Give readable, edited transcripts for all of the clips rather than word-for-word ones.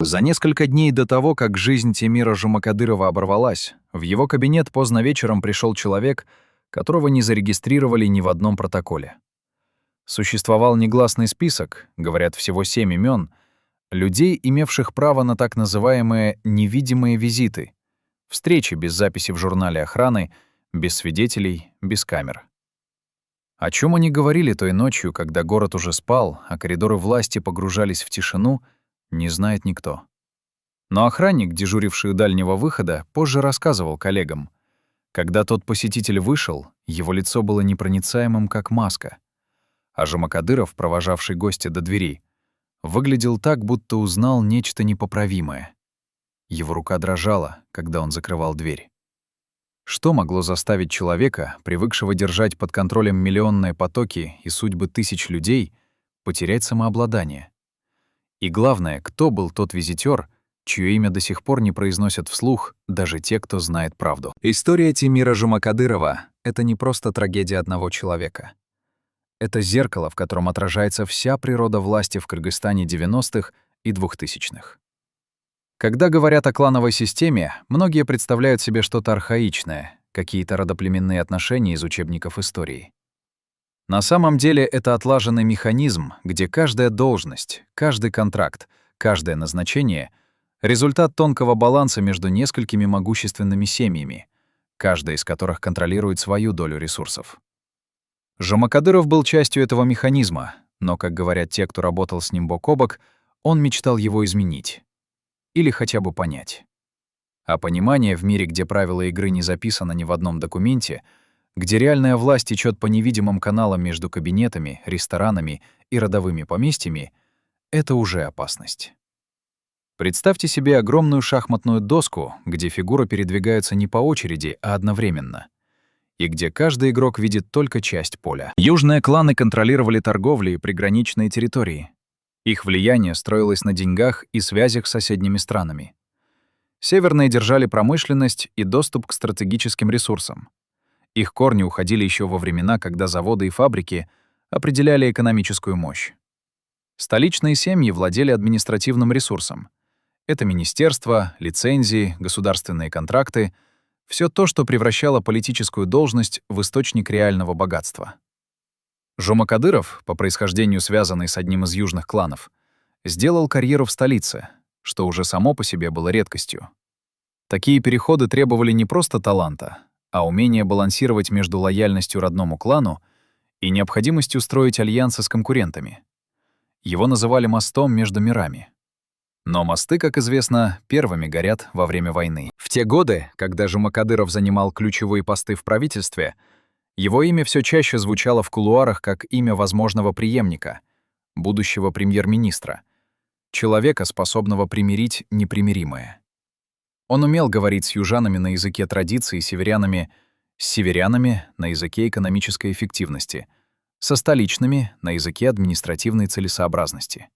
За несколько дней до того, как жизнь Темира Жумакадырова оборвалась, в его кабинет поздно вечером пришел человек, которого не зарегистрировали ни в одном протоколе. Существовал негласный список, говорят, всего 7 имен, людей, имевших право на так называемые «невидимые визиты», встречи без записи в журнале охраны, без свидетелей, без камер. О чем они говорили той ночью, когда город уже спал, а коридоры власти погружались в тишину, не знает никто. Но охранник, дежуривший у дальнего выхода, позже рассказывал коллегам. Когда тот посетитель вышел, его лицо было непроницаемым, как маска. А Жумакадыров, провожавший гостя до двери, выглядел так, будто узнал нечто непоправимое. Его рука дрожала, когда он закрывал дверь. Что могло заставить человека, привыкшего держать под контролем миллионные потоки и судьбы тысяч людей, потерять самообладание? И главное, кто был тот визитёр, чье имя до сих пор не произносят вслух даже те, кто знает правду? История Темира Жумакадырова — это не просто трагедия одного человека. Это зеркало, в котором отражается вся природа власти в Кыргызстане 90-х и 2000-х. Когда говорят о клановой системе, многие представляют себе что-то архаичное, какие-то родоплеменные отношения из учебников истории. На самом деле это отлаженный механизм, где каждая должность, каждый контракт, каждое назначение — результат тонкого баланса между несколькими могущественными семьями, каждая из которых контролирует свою долю ресурсов. Жумакадыров был частью этого механизма, но, как говорят те, кто работал с ним бок о бок, он мечтал его изменить. Или хотя бы понять. А понимание в мире, где правила игры не записано ни в одном документе, где реальная власть течет по невидимым каналам между кабинетами, ресторанами и родовыми поместьями, это уже опасность. Представьте себе огромную шахматную доску, где фигуры передвигаются не по очереди, а одновременно, и где каждый игрок видит только часть поля. Южные кланы контролировали торговлю и приграничные территории. Их влияние строилось на деньгах и связях с соседними странами. Северные держали промышленность и доступ к стратегическим ресурсам. Их корни уходили еще во времена, когда заводы и фабрики определяли экономическую мощь. Столичные семьи владели административным ресурсом. Это министерства, лицензии, государственные контракты — все то, что превращало политическую должность в источник реального богатства. Жумакадыров, по происхождению связанный с одним из южных кланов, сделал карьеру в столице, что уже само по себе было редкостью. Такие переходы требовали не просто таланта, а умения балансировать между лояльностью родному клану и необходимостью строить альянсы с конкурентами. Его называли мостом между мирами. Но мосты, как известно, первыми горят во время войны. В те годы, когда Жумакадыров занимал ключевые посты в правительстве, его имя все чаще звучало в кулуарах как имя возможного преемника, будущего премьер-министра, человека, способного примирить непримиримое. Он умел говорить с южанами на языке традиций, с северянами на языке экономической эффективности, со столичными на языке административной целесообразности.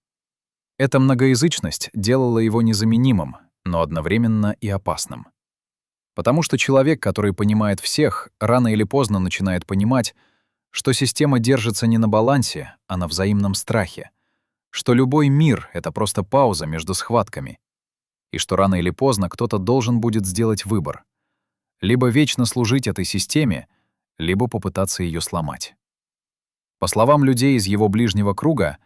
Эта многоязычность делала его незаменимым, но одновременно и опасным. Потому что человек, который понимает всех, рано или поздно начинает понимать, что система держится не на балансе, а на взаимном страхе, что любой мир — это просто пауза между схватками, и что рано или поздно кто-то должен будет сделать выбор — либо вечно служить этой системе, либо попытаться ее сломать. По словам людей из его ближнего круга,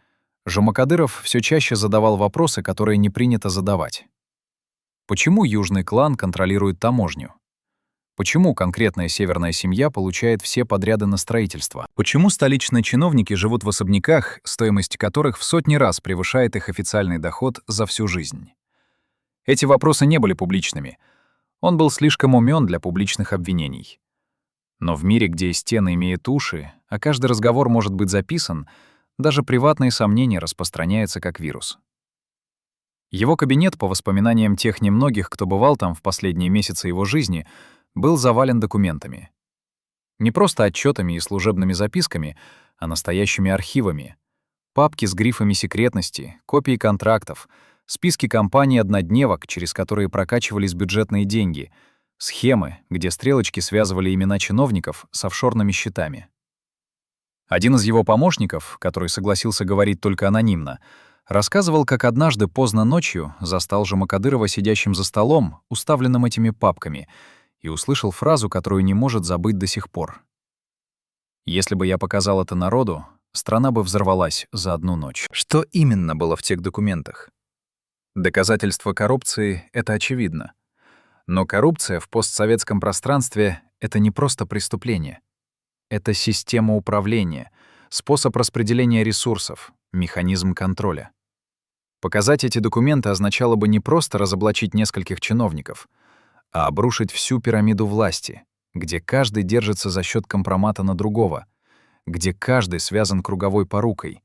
Жумакадыров все чаще задавал вопросы, которые не принято задавать. Почему южный клан контролирует таможню? Почему конкретная северная семья получает все подряды на строительство? Почему столичные чиновники живут в особняках, стоимость которых в сотни раз превышает их официальный доход за всю жизнь? Эти вопросы не были публичными. Он был слишком умён для публичных обвинений. Но в мире, где стены имеют уши, а каждый разговор может быть записан, даже приватные сомнения распространяются как вирус. Его кабинет, по воспоминаниям тех немногих, кто бывал там в последние месяцы его жизни, был завален документами. Не просто отчетами и служебными записками, а настоящими архивами. Папки с грифами секретности, копии контрактов, списки компаний-однодневок, через которые прокачивались бюджетные деньги, схемы, где стрелочки связывали имена чиновников с офшорными счетами. Один из его помощников, который согласился говорить только анонимно, Рассказывал, как однажды поздно ночью застал Жумакадырова сидящим за столом, уставленным этими папками, и услышал фразу, которую не может забыть до сих пор. «Если бы я показал это народу, страна бы взорвалась за одну ночь». Что именно было в тех документах? Доказательство коррупции — это очевидно. Но коррупция в постсоветском пространстве — это не просто преступление. Это система управления, способ распределения ресурсов, механизм контроля. Показать эти документы означало бы не просто разоблачить нескольких чиновников, а обрушить всю пирамиду власти, где каждый держится за счет компромата на другого, где каждый связан круговой порукой,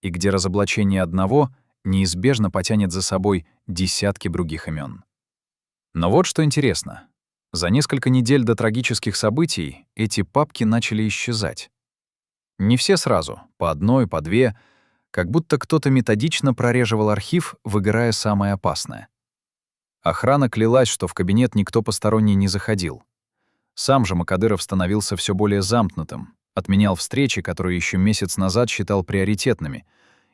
и где разоблачение одного неизбежно потянет за собой десятки других имен. Но вот что интересно. За несколько недель до трагических событий эти папки начали исчезать. Не все сразу, по одной, по две, как будто кто-то методично прореживал архив, выбирая самое опасное. Охрана клялась, что в кабинет никто посторонний не заходил. Сам же Макадыров становился все более замкнутым, отменял встречи, которые еще месяц назад считал приоритетными,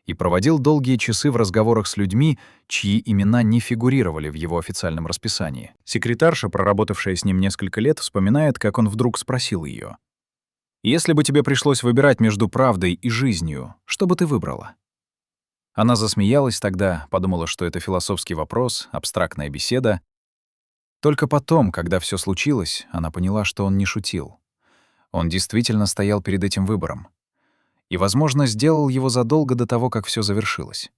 и проводил долгие часы в разговорах с людьми, чьи имена не фигурировали в его официальном расписании. Секретарша, проработавшая с ним несколько лет, вспоминает, как он вдруг спросил ее: «Если бы тебе пришлось выбирать между правдой и жизнью, что бы ты выбрала?» Она засмеялась тогда, подумала, что это философский вопрос, абстрактная беседа. Только потом, когда все случилось, она поняла, что он не шутил. Он действительно стоял перед этим выбором. И, возможно, сделал его задолго до того, как все завершилось.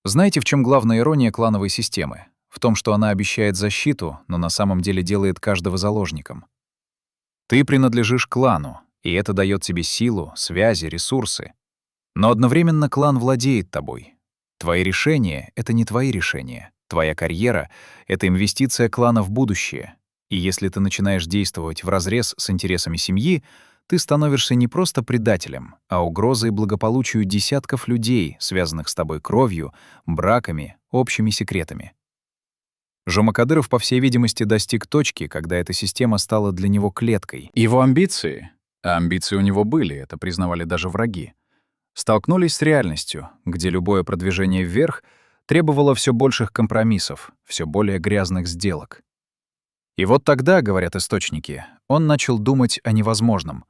Знаете, в чем главная ирония клановой системы? В том, что она обещает защиту, но на самом деле делает каждого заложником. Ты принадлежишь клану, и это дает тебе силу, связи, ресурсы. Но одновременно клан владеет тобой. Твои решения — это не твои решения. Твоя карьера — это инвестиция клана в будущее. И если ты начинаешь действовать вразрез с интересами семьи, ты становишься не просто предателем, а угрозой благополучию десятков людей, связанных с тобой кровью, браками, общими секретами. Жумакадыров, по всей видимости, достиг точки, когда эта система стала для него клеткой. Его амбиции, а амбиции у него были, это признавали даже враги, столкнулись с реальностью, где любое продвижение вверх требовало все больших компромиссов, все более грязных сделок. И вот тогда, говорят источники, он начал думать о невозможном,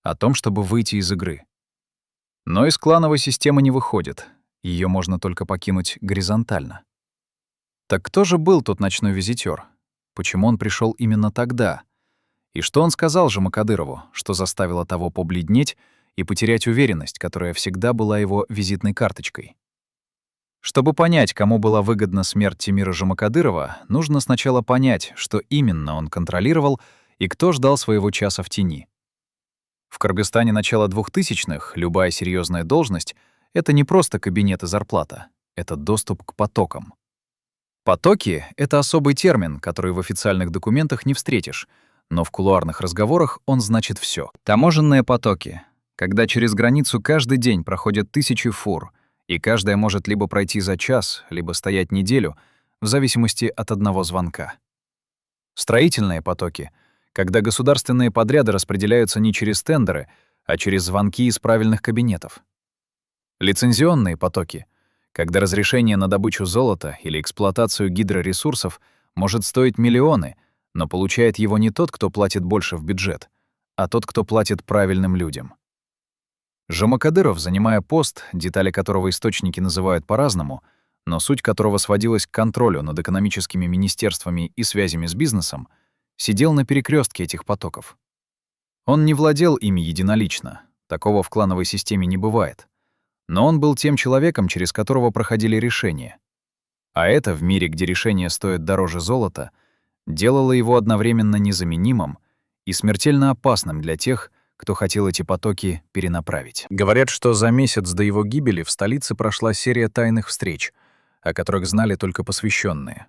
о том, чтобы выйти из игры. Но из клановой системы не выходит, ее можно только покинуть горизонтально. Так кто же был тот ночной визитёр? Почему он пришел именно тогда? И что он сказал же Макадырову, что заставило того побледнеть и потерять уверенность, которая всегда была его визитной карточкой? Чтобы понять, кому была выгодна смерть Тимира Жумакадырова, нужно сначала понять, что именно он контролировал и кто ждал своего часа в тени. В Кыргызстане начала 2000-х любая серьезная должность — это не просто кабинет и зарплата, это доступ к потокам. Потоки — это особый термин, который в официальных документах не встретишь, но в кулуарных разговорах он значит все. Таможенные потоки, когда через границу каждый день проходят тысячи фур, и каждая может либо пройти за час, либо стоять неделю, в зависимости от одного звонка. Строительные потоки, когда государственные подряды распределяются не через тендеры, а через звонки из правильных кабинетов. Лицензионные потоки, когда разрешение на добычу золота или эксплуатацию гидроресурсов может стоить миллионы, но получает его не тот, кто платит больше в бюджет, а тот, кто платит правильным людям. Жумакадыров, занимая пост, детали которого источники называют по-разному, но суть которого сводилась к контролю над экономическими министерствами и связями с бизнесом, сидел на перекрестке этих потоков. Он не владел ими единолично, такого в клановой системе не бывает. Но он был тем человеком, через которого проходили решения. А это, в мире, где решения стоят дороже золота, делало его одновременно незаменимым и смертельно опасным для тех, кто хотел эти потоки перенаправить. Говорят, что за месяц до его гибели в столице прошла серия тайных встреч, о которых знали только посвященные.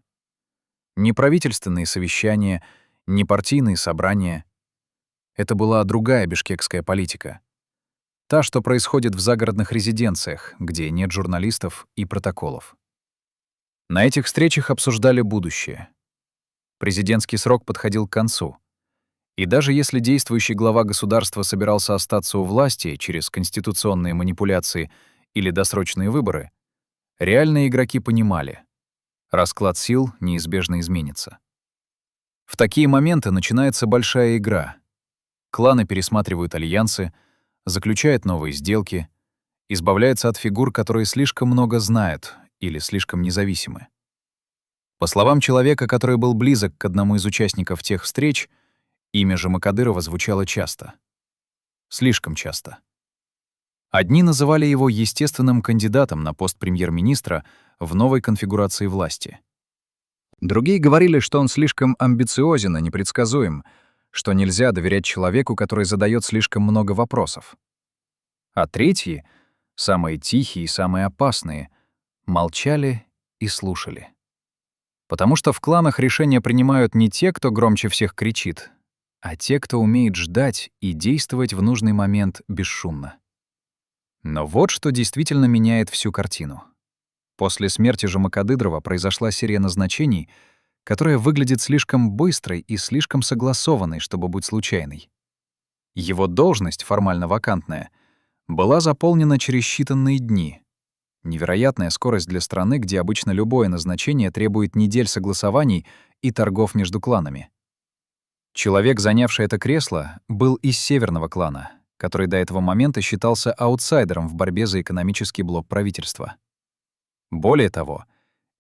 Не правительственные совещания, не партийные собрания. Это была другая бишкекская политика. Та, что происходит в загородных резиденциях, где нет журналистов и протоколов. На этих встречах обсуждали будущее. Президентский срок подходил к концу. И даже если действующий глава государства собирался остаться у власти через конституционные манипуляции или досрочные выборы, Реальные игроки понимали, расклад сил неизбежно изменится. В такие моменты начинается большая игра. Кланы пересматривают альянсы, заключают новые сделки, избавляются от фигур, которые слишком много знают или слишком независимы. По словам человека, который был близок к одному из участников тех встреч, имя Жумакадырова звучало часто. Слишком часто. Одни называли его естественным кандидатом на пост премьер-министра в новой конфигурации власти. Другие говорили, что он слишком амбициозен и непредсказуем, что нельзя доверять человеку, который задает слишком много вопросов. А третьи, самые тихие и самые опасные, молчали и слушали. Потому что в кланах решения принимают не те, кто громче всех кричит, а те, кто умеет ждать и действовать в нужный момент бесшумно. Но вот что действительно меняет всю картину. После смерти Жумакадырова произошла серия назначений, которая выглядит слишком быстрой и слишком согласованной, чтобы быть случайной. Его должность, формально вакантная, была заполнена через считанные дни. Невероятная скорость для страны, где обычно любое назначение требует недель согласований и торгов между кланами. Человек, занявший это кресло, был из северного клана, который до этого момента считался аутсайдером в борьбе за экономический блок правительства. Более того,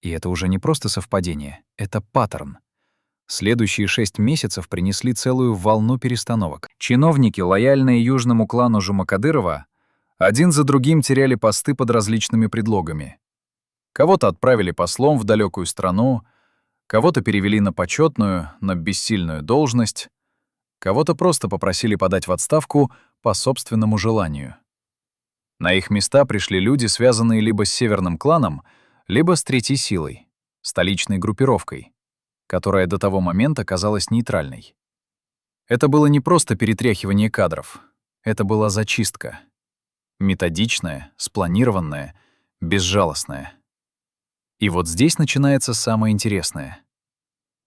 и это уже не просто совпадение, это паттерн. Следующие 6 месяцев принесли целую волну перестановок. Чиновники, лояльные южному клану Жумакадырова, один за другим теряли посты под различными предлогами. Кого-то отправили послом в далекую страну, кого-то перевели на почетную, но бессильную должность, кого-то просто попросили подать в отставку по собственному желанию. На их места пришли люди, связанные либо с северным кланом, либо с третьей силой, столичной группировкой, которая до того момента казалась нейтральной. Это было не просто перетряхивание кадров, это была зачистка. Методичная, спланированная, безжалостная. И вот здесь начинается самое интересное.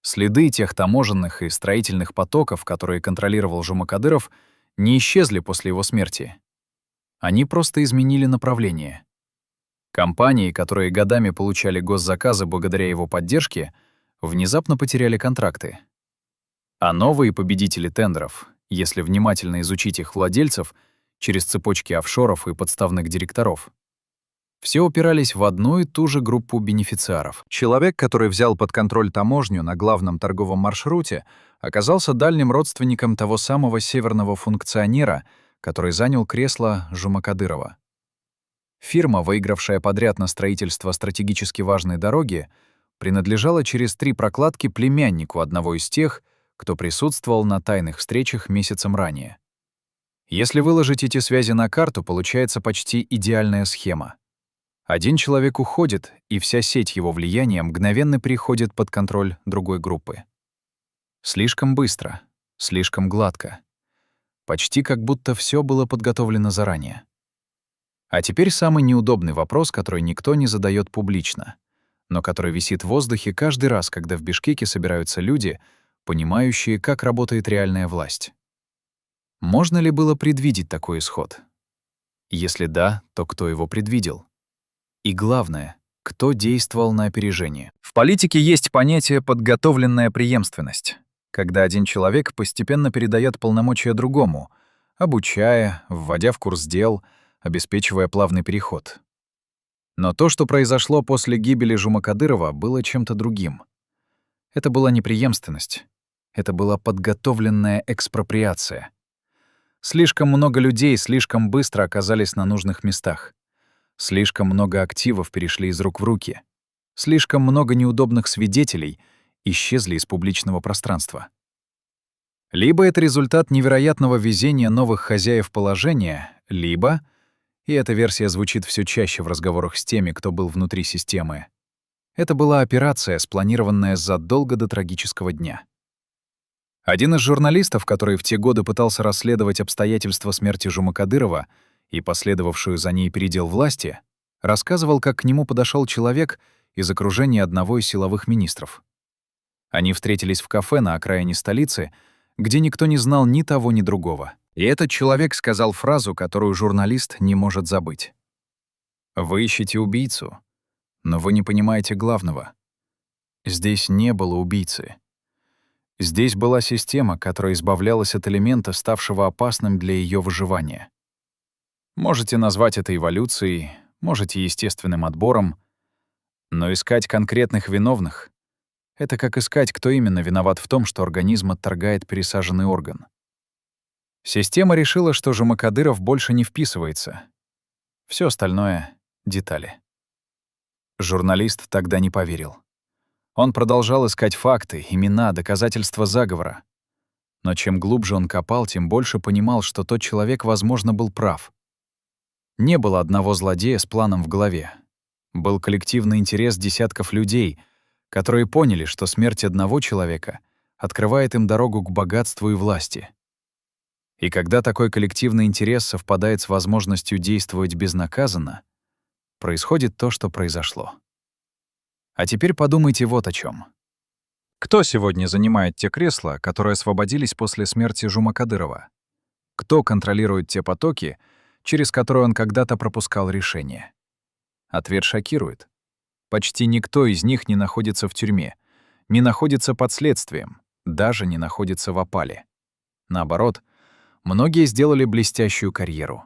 Следы тех таможенных и строительных потоков, которые контролировал Жумакадыров, не исчезли после его смерти. Они просто изменили направление. Компании, которые годами получали госзаказы благодаря его поддержке, внезапно потеряли контракты. А новые победители тендеров, если внимательно изучить их владельцев, через цепочки офшоров и подставных директоров, все упирались в одну и ту же группу бенефициаров. Человек, который взял под контроль таможню на главном торговом маршруте, оказался дальним родственником того самого северного функционера, который занял кресло Жумакадырова. Фирма, выигравшая подряд на строительство стратегически важной дороги, принадлежала через 3 прокладки племяннику одного из тех, кто присутствовал на тайных встречах месяцем ранее. Если выложить эти связи на карту, получается почти идеальная схема. Один человек уходит, и вся сеть его влияния мгновенно переходит под контроль другой группы. Слишком быстро, слишком гладко. Почти как будто все было подготовлено заранее. А теперь самый неудобный вопрос, который никто не задает публично, но который висит в воздухе каждый раз, когда в Бишкеке собираются люди, понимающие, как работает реальная власть. Можно ли было предвидеть такой исход? Если да, то кто его предвидел? И главное, кто действовал на опережение? В политике есть понятие «подготовленная преемственность», когда один человек постепенно передает полномочия другому, обучая, вводя в курс дел, обеспечивая плавный переход. Но то, что произошло после гибели Жумакадырова, было чем-то другим. Это была не преемственность, это была подготовленная экспроприация. Слишком много людей слишком быстро оказались на нужных местах. Слишком много активов перешли из рук в руки. Слишком много неудобных свидетелей исчезли из публичного пространства. Либо это результат невероятного везения новых хозяев положения, либо, и эта версия звучит все чаще в разговорах с теми, кто был внутри системы, это была операция, спланированная задолго до трагического дня. Один из журналистов, который в те годы пытался расследовать обстоятельства смерти Жумакадырова и последовавшую за ней передел власти, рассказывал, как к нему подошел человек из окружения одного из силовых министров. Они встретились в кафе на окраине столицы, где никто не знал ни того, ни другого. И этот человек сказал фразу, которую журналист не может забыть. «Вы ищете убийцу. Но вы не понимаете главного. Здесь не было убийцы. Здесь была система, которая избавлялась от элемента, ставшего опасным для ее выживания. Можете назвать это эволюцией, можете естественным отбором, но искать конкретных виновных — это как искать, кто именно виноват в том, что организм отторгает пересаженный орган. Система решила, что Жумакадыров больше не вписывается. Все остальное — детали. Журналист тогда не поверил. Он продолжал искать факты, имена, доказательства заговора. Но чем глубже он копал, тем больше понимал, что тот человек, возможно, был прав. Не было одного злодея с планом в голове. Был коллективный интерес десятков людей, которые поняли, что смерть одного человека открывает им дорогу к богатству и власти. И когда такой коллективный интерес совпадает с возможностью действовать безнаказанно, происходит то, что произошло. А теперь подумайте вот о чем. Кто сегодня занимает те кресла, которые освободились после смерти Жумакадырова? Кто контролирует те потоки, через которые он когда-то пропускал решения? Ответ шокирует. Почти никто из них не находится в тюрьме, не находится под следствием, даже не находится в опале. Наоборот, многие сделали блестящую карьеру.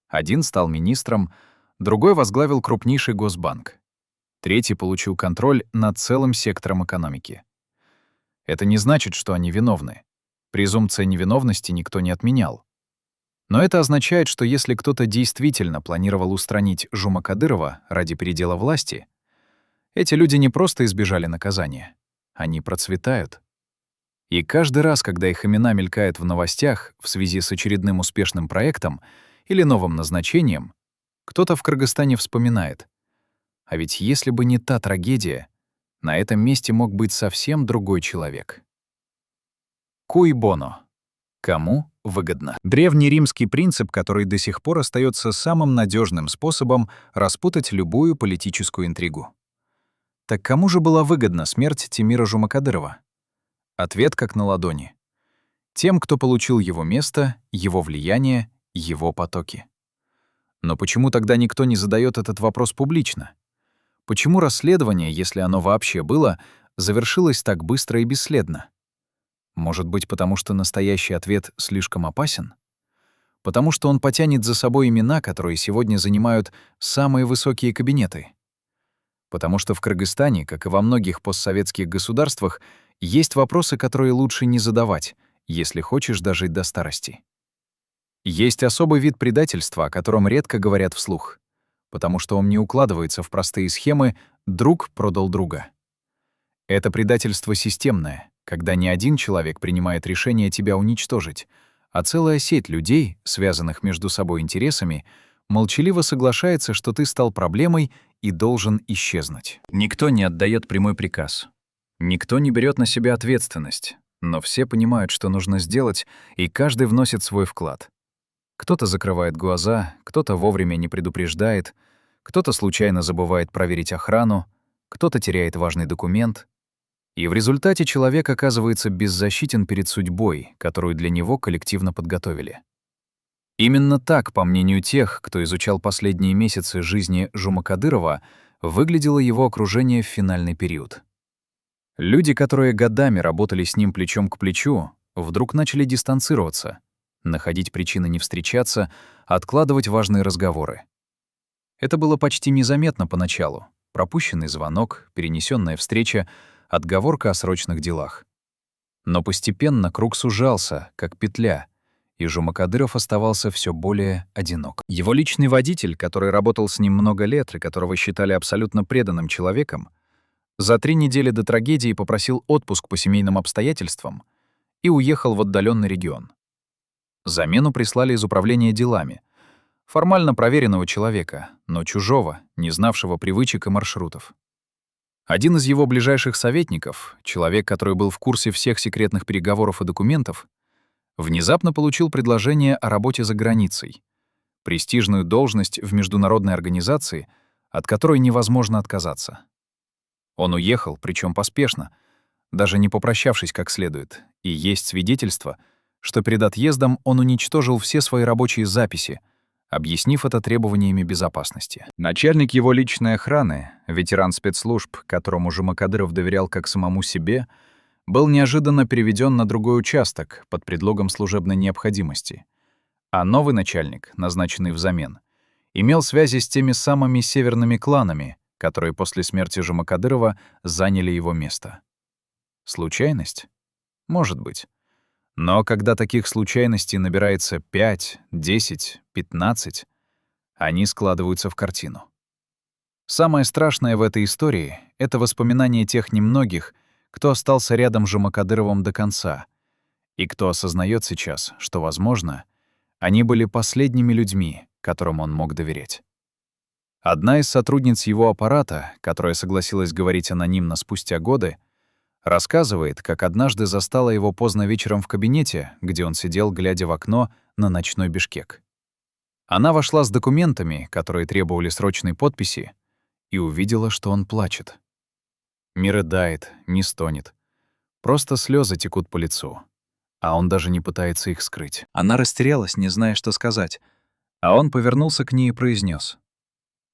Один стал министром, другой возглавил крупнейший госбанк. Третий получил контроль над целым сектором экономики. Это не значит, что они виновны. Презумпция невиновности никто не отменял. Но это означает, что если кто-то действительно планировал устранить Жумакадырова ради передела власти, эти люди не просто избежали наказания, они процветают. И каждый раз, когда их имена мелькают в новостях в связи с очередным успешным проектом или новым назначением, кто-то в Кыргызстане вспоминает: а ведь если бы не та трагедия, на этом месте мог быть совсем другой человек. Куй боно. Кому выгодно? Древний римский принцип, который до сих пор остается самым надежным способом распутать любую политическую интригу. Так кому же была выгодна смерть Тимира Жумакадырова? Ответ как на ладони. Тем, кто получил его место, его влияние, его потоки. Но почему тогда никто не задает этот вопрос публично? Почему расследование, если оно вообще было, завершилось так быстро и бесследно? Может быть, потому что настоящий ответ слишком опасен? Потому что он потянет за собой имена, которые сегодня занимают самые высокие кабинеты? Потому что в Кыргызстане, как и во многих постсоветских государствах, есть вопросы, которые лучше не задавать, если хочешь дожить до старости. Есть особый вид предательства, о котором редко говорят вслух, потому что он не укладывается в простые схемы «друг продал друга». Это предательство системное, когда не один человек принимает решение тебя уничтожить, а целая сеть людей, связанных между собой интересами, молчаливо соглашается, что ты стал проблемой и должен исчезнуть. Никто не отдает прямой приказ. Никто не берет на себя ответственность, но все понимают, что нужно сделать, и каждый вносит свой вклад. Кто-то закрывает глаза, кто-то вовремя не предупреждает, кто-то случайно забывает проверить охрану, кто-то теряет важный документ. И в результате человек оказывается беззащитен перед судьбой, которую для него коллективно подготовили. Именно так, по мнению тех, кто изучал последние месяцы жизни Жумакадырова, выглядело его окружение в финальный период. Люди, которые годами работали с ним плечом к плечу, вдруг начали дистанцироваться, находить причины не встречаться, откладывать важные разговоры. Это было почти незаметно поначалу. Пропущенный звонок, перенесенная встреча, отговорка о срочных делах. Но постепенно круг сужался, как петля, и Жумакадыров оставался все более одинок. Его личный водитель, который работал с ним много лет и которого считали абсолютно преданным человеком, за 3 недели до трагедии попросил отпуск по семейным обстоятельствам и уехал в отдаленный регион. Замену прислали из управления делами. Формально проверенного человека, но чужого, не знавшего привычек и маршрутов. Один из его ближайших советников, человек, который был в курсе всех секретных переговоров и документов, внезапно получил предложение о работе за границей, престижную должность в международной организации, от которой невозможно отказаться. Он уехал, причем поспешно, даже не попрощавшись как следует, и есть свидетельство, что перед отъездом он уничтожил все свои рабочие записи, объяснив это требованиями безопасности. Начальник его личной охраны, ветеран спецслужб, которому Жумакадыров доверял как самому себе, был неожиданно переведен на другой участок под предлогом служебной необходимости. А новый начальник, назначенный взамен, имел связи с теми самыми северными кланами, которые после смерти Жумакадырова заняли его место. Случайность? Может быть. Но когда таких случайностей набирается 5, 10, 15, они складываются в картину. Самое страшное в этой истории — это воспоминания тех немногих, кто остался рядом с Жумакадыровым до конца, и кто осознает сейчас, что, возможно, они были последними людьми, которым он мог доверять. Одна из сотрудниц его аппарата, которая согласилась говорить анонимно спустя годы, рассказывает, как однажды застала его поздно вечером в кабинете, где он сидел, глядя в окно на ночной Бишкек. Она вошла с документами, которые требовали срочной подписи, и увидела, что он плачет. Не рыдает, не стонет. Просто слезы текут по лицу. А он даже не пытается их скрыть. Она растерялась, не зная, что сказать. А он повернулся к ней и произнес: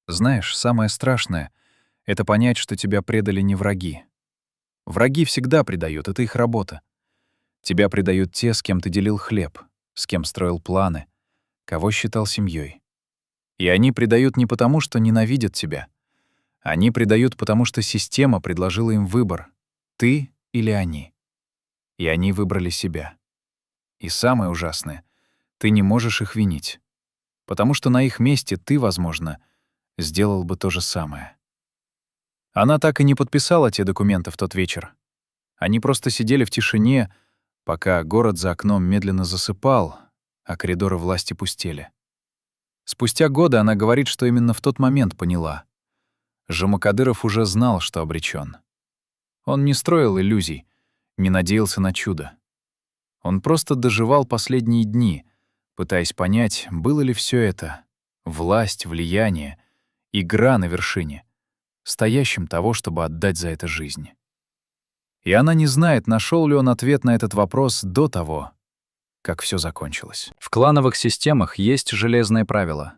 «Знаешь, самое страшное — это понять, что тебя предали не враги. Враги всегда предают, это их работа. Тебя предают те, с кем ты делил хлеб, с кем строил планы, кого считал семьей. И они предают не потому, что ненавидят тебя. Они предают, потому что система предложила им выбор — ты или они. И они выбрали себя. И самое ужасное — ты не можешь их винить, потому что на их месте ты, возможно, сделал бы то же самое». Она так и не подписала те документы в тот вечер. Они просто сидели в тишине, пока город за окном медленно засыпал, а коридоры власти пустели. Спустя годы она говорит, что именно в тот момент поняла. Жумакадыров уже знал, что обречён. Он не строил иллюзий, не надеялся на чудо. Он просто доживал последние дни, пытаясь понять, было ли всё это — власть, влияние, игра на вершине, стоящим того, чтобы отдать за это жизнь. И она не знает, нашел ли он ответ на этот вопрос до того, как все закончилось. В клановых системах есть железное правило.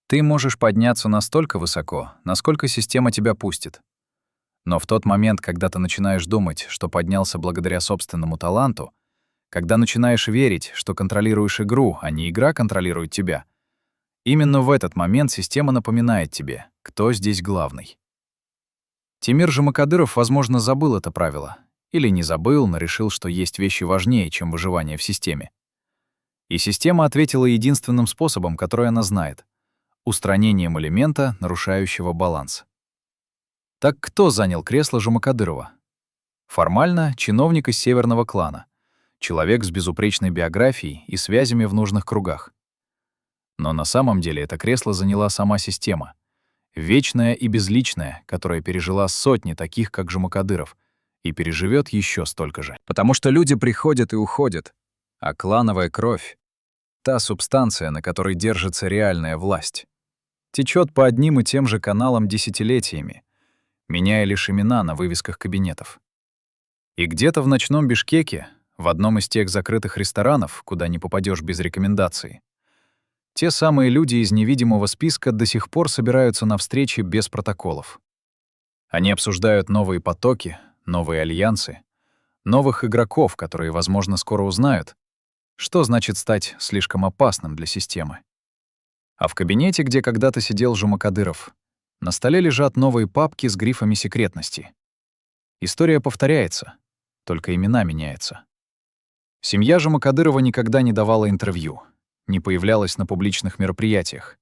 Ты можешь подняться настолько высоко, насколько система тебя пустит. Но в тот момент, когда ты начинаешь думать, что поднялся благодаря собственному таланту, когда начинаешь верить, что контролируешь игру, а не игра контролирует тебя, именно в этот момент система напоминает тебе, кто здесь главный. Тимир Жумакадыров, возможно, забыл это правило. Или не забыл, но решил, что есть вещи важнее, чем выживание в системе. И система ответила единственным способом, который она знает — устранением элемента, нарушающего баланс. Так кто занял кресло Жумакадырова? Формально — чиновник из северного клана, человек с безупречной биографией и связями в нужных кругах. Но на самом деле это кресло заняла сама система. Вечная и безличная, которая пережила сотни таких, как Жумакадыров, и переживет еще столько же. Потому что люди приходят и уходят, а клановая кровь — та субстанция, на которой держится реальная власть, течет по одним и тем же каналам десятилетиями, меняя лишь имена на вывесках кабинетов. И где-то в ночном Бишкеке, в одном из тех закрытых ресторанов, куда не попадешь без рекомендации, те самые люди из невидимого списка до сих пор собираются на встречи без протоколов. Они обсуждают новые потоки, новые альянсы, новых игроков, которые, возможно, скоро узнают, что значит стать слишком опасным для системы. А в кабинете, где когда-то сидел Жумакадыров, на столе лежат новые папки с грифами секретности. История повторяется, только имена меняются. Семья Жумакадырова никогда не давала интервью, не появлялась на публичных мероприятиях,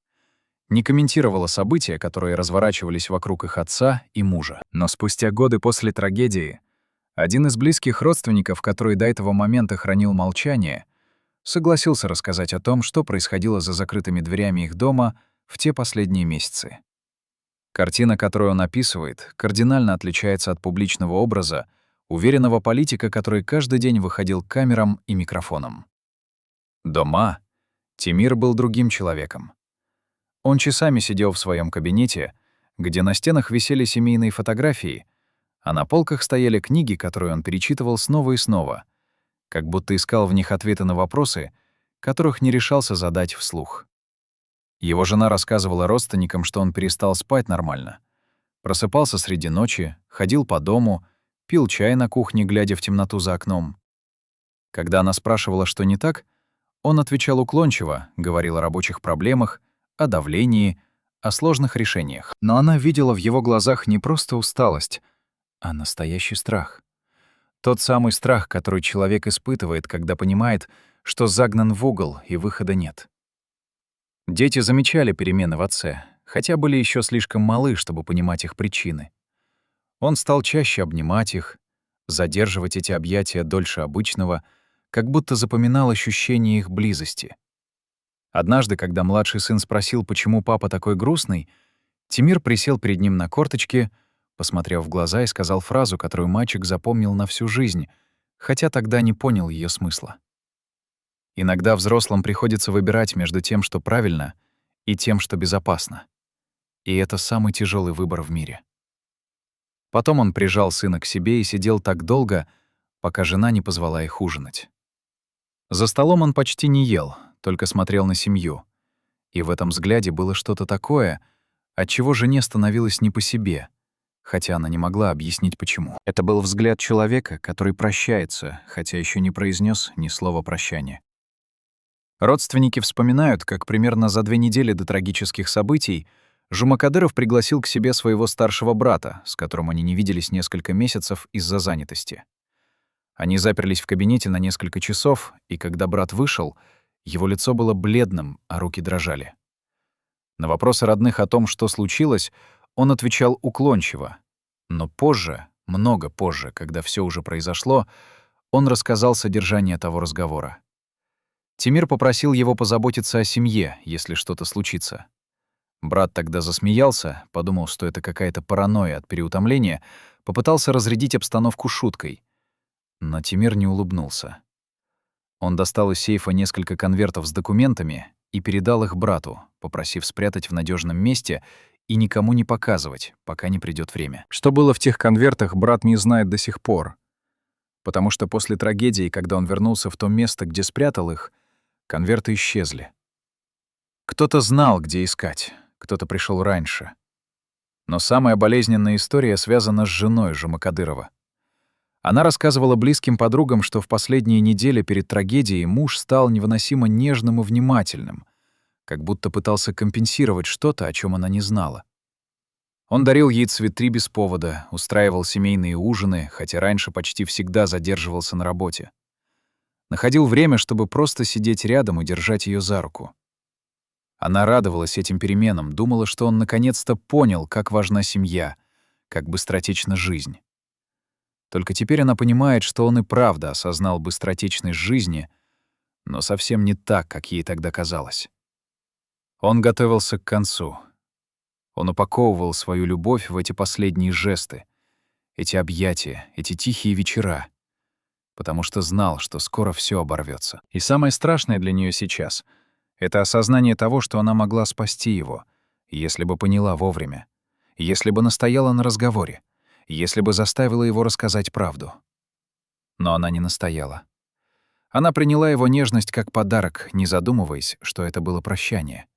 не комментировала события, которые разворачивались вокруг их отца и мужа. Но спустя годы после трагедии один из близких родственников, который до этого момента хранил молчание, согласился рассказать о том, что происходило за закрытыми дверями их дома в те последние месяцы. Картина, которую он описывает, кардинально отличается от публичного образа уверенного политика, который каждый день выходил к камерам и микрофонам. Дома Тимир был другим человеком. Он часами сидел в своем кабинете, где на стенах висели семейные фотографии, а на полках стояли книги, которые он перечитывал снова и снова, как будто искал в них ответы на вопросы, которых не решался задать вслух. Его жена рассказывала родственникам, что он перестал спать нормально. Просыпался среди ночи, ходил по дому, пил чай на кухне, глядя в темноту за окном. Когда она спрашивала, что не так, он отвечал уклончиво, говорил о рабочих проблемах, о давлении, о сложных решениях. Но она видела в его глазах не просто усталость, а настоящий страх. Тот самый страх, который человек испытывает, когда понимает, что загнан в угол и выхода нет. Дети замечали перемены в отце, хотя были еще слишком малы, чтобы понимать их причины. Он стал чаще обнимать их, задерживать эти объятия дольше обычного, как будто запоминал ощущение их близости. Однажды, когда младший сын спросил, почему папа такой грустный, Тимир присел перед ним на корточки, посмотрел в глаза и сказал фразу, которую мальчик запомнил на всю жизнь, хотя тогда не понял ее смысла. Иногда взрослым приходится выбирать между тем, что правильно, и тем, что безопасно. И это самый тяжелый выбор в мире. Потом он прижал сына к себе и сидел так долго, пока жена не позвала их ужинать. За столом он почти не ел, только смотрел на семью. И в этом взгляде было что-то такое, от чего жене становилось не по себе, хотя она не могла объяснить, почему. Это был взгляд человека, который прощается, хотя еще не произнес ни слова прощания. Родственники вспоминают, как примерно за 2 недели до трагических событий Жумакадыров пригласил к себе своего старшего брата, с которым они не виделись несколько месяцев из-за занятости. Они заперлись в кабинете на несколько часов, и когда брат вышел, его лицо было бледным, а руки дрожали. На вопросы родных о том, что случилось, он отвечал уклончиво. Но позже, много позже, когда все уже произошло, он рассказал содержание того разговора. Тимир попросил его позаботиться о семье, если что-то случится. Брат тогда засмеялся, подумал, что это какая-то паранойя от переутомления, попытался разрядить обстановку шуткой. Но Тимир не улыбнулся. Он достал из сейфа несколько конвертов с документами и передал их брату, попросив спрятать в надежном месте и никому не показывать, пока не придёт время. Что было в тех конвертах, брат не знает до сих пор, потому что после трагедии, когда он вернулся в то место, где спрятал их, конверты исчезли. Кто-то знал, где искать, кто-то пришел раньше. Но самая болезненная история связана с женой Жумакадырова. Она рассказывала близким подругам, что в последние недели перед трагедией муж стал невыносимо нежным и внимательным, как будто пытался компенсировать что-то, о чем она не знала. Он дарил ей цветы без повода, устраивал семейные ужины, хотя раньше почти всегда задерживался на работе. Находил время, чтобы просто сидеть рядом и держать ее за руку. Она радовалась этим переменам, думала, что он наконец-то понял, как важна семья, как быстротечна жизнь. Только теперь она понимает, что он и правда осознал быстротечность жизни, но совсем не так, как ей тогда казалось. Он готовился к концу. Он упаковывал свою любовь в эти последние жесты, эти объятия, эти тихие вечера, потому что знал, что скоро все оборвется. И самое страшное для нее сейчас — это осознание того, что она могла спасти его, если бы поняла вовремя, если бы настояла на разговоре, если бы заставила его рассказать правду. Но она не настояла. Она приняла его нежность как подарок, не задумываясь, что это было прощание.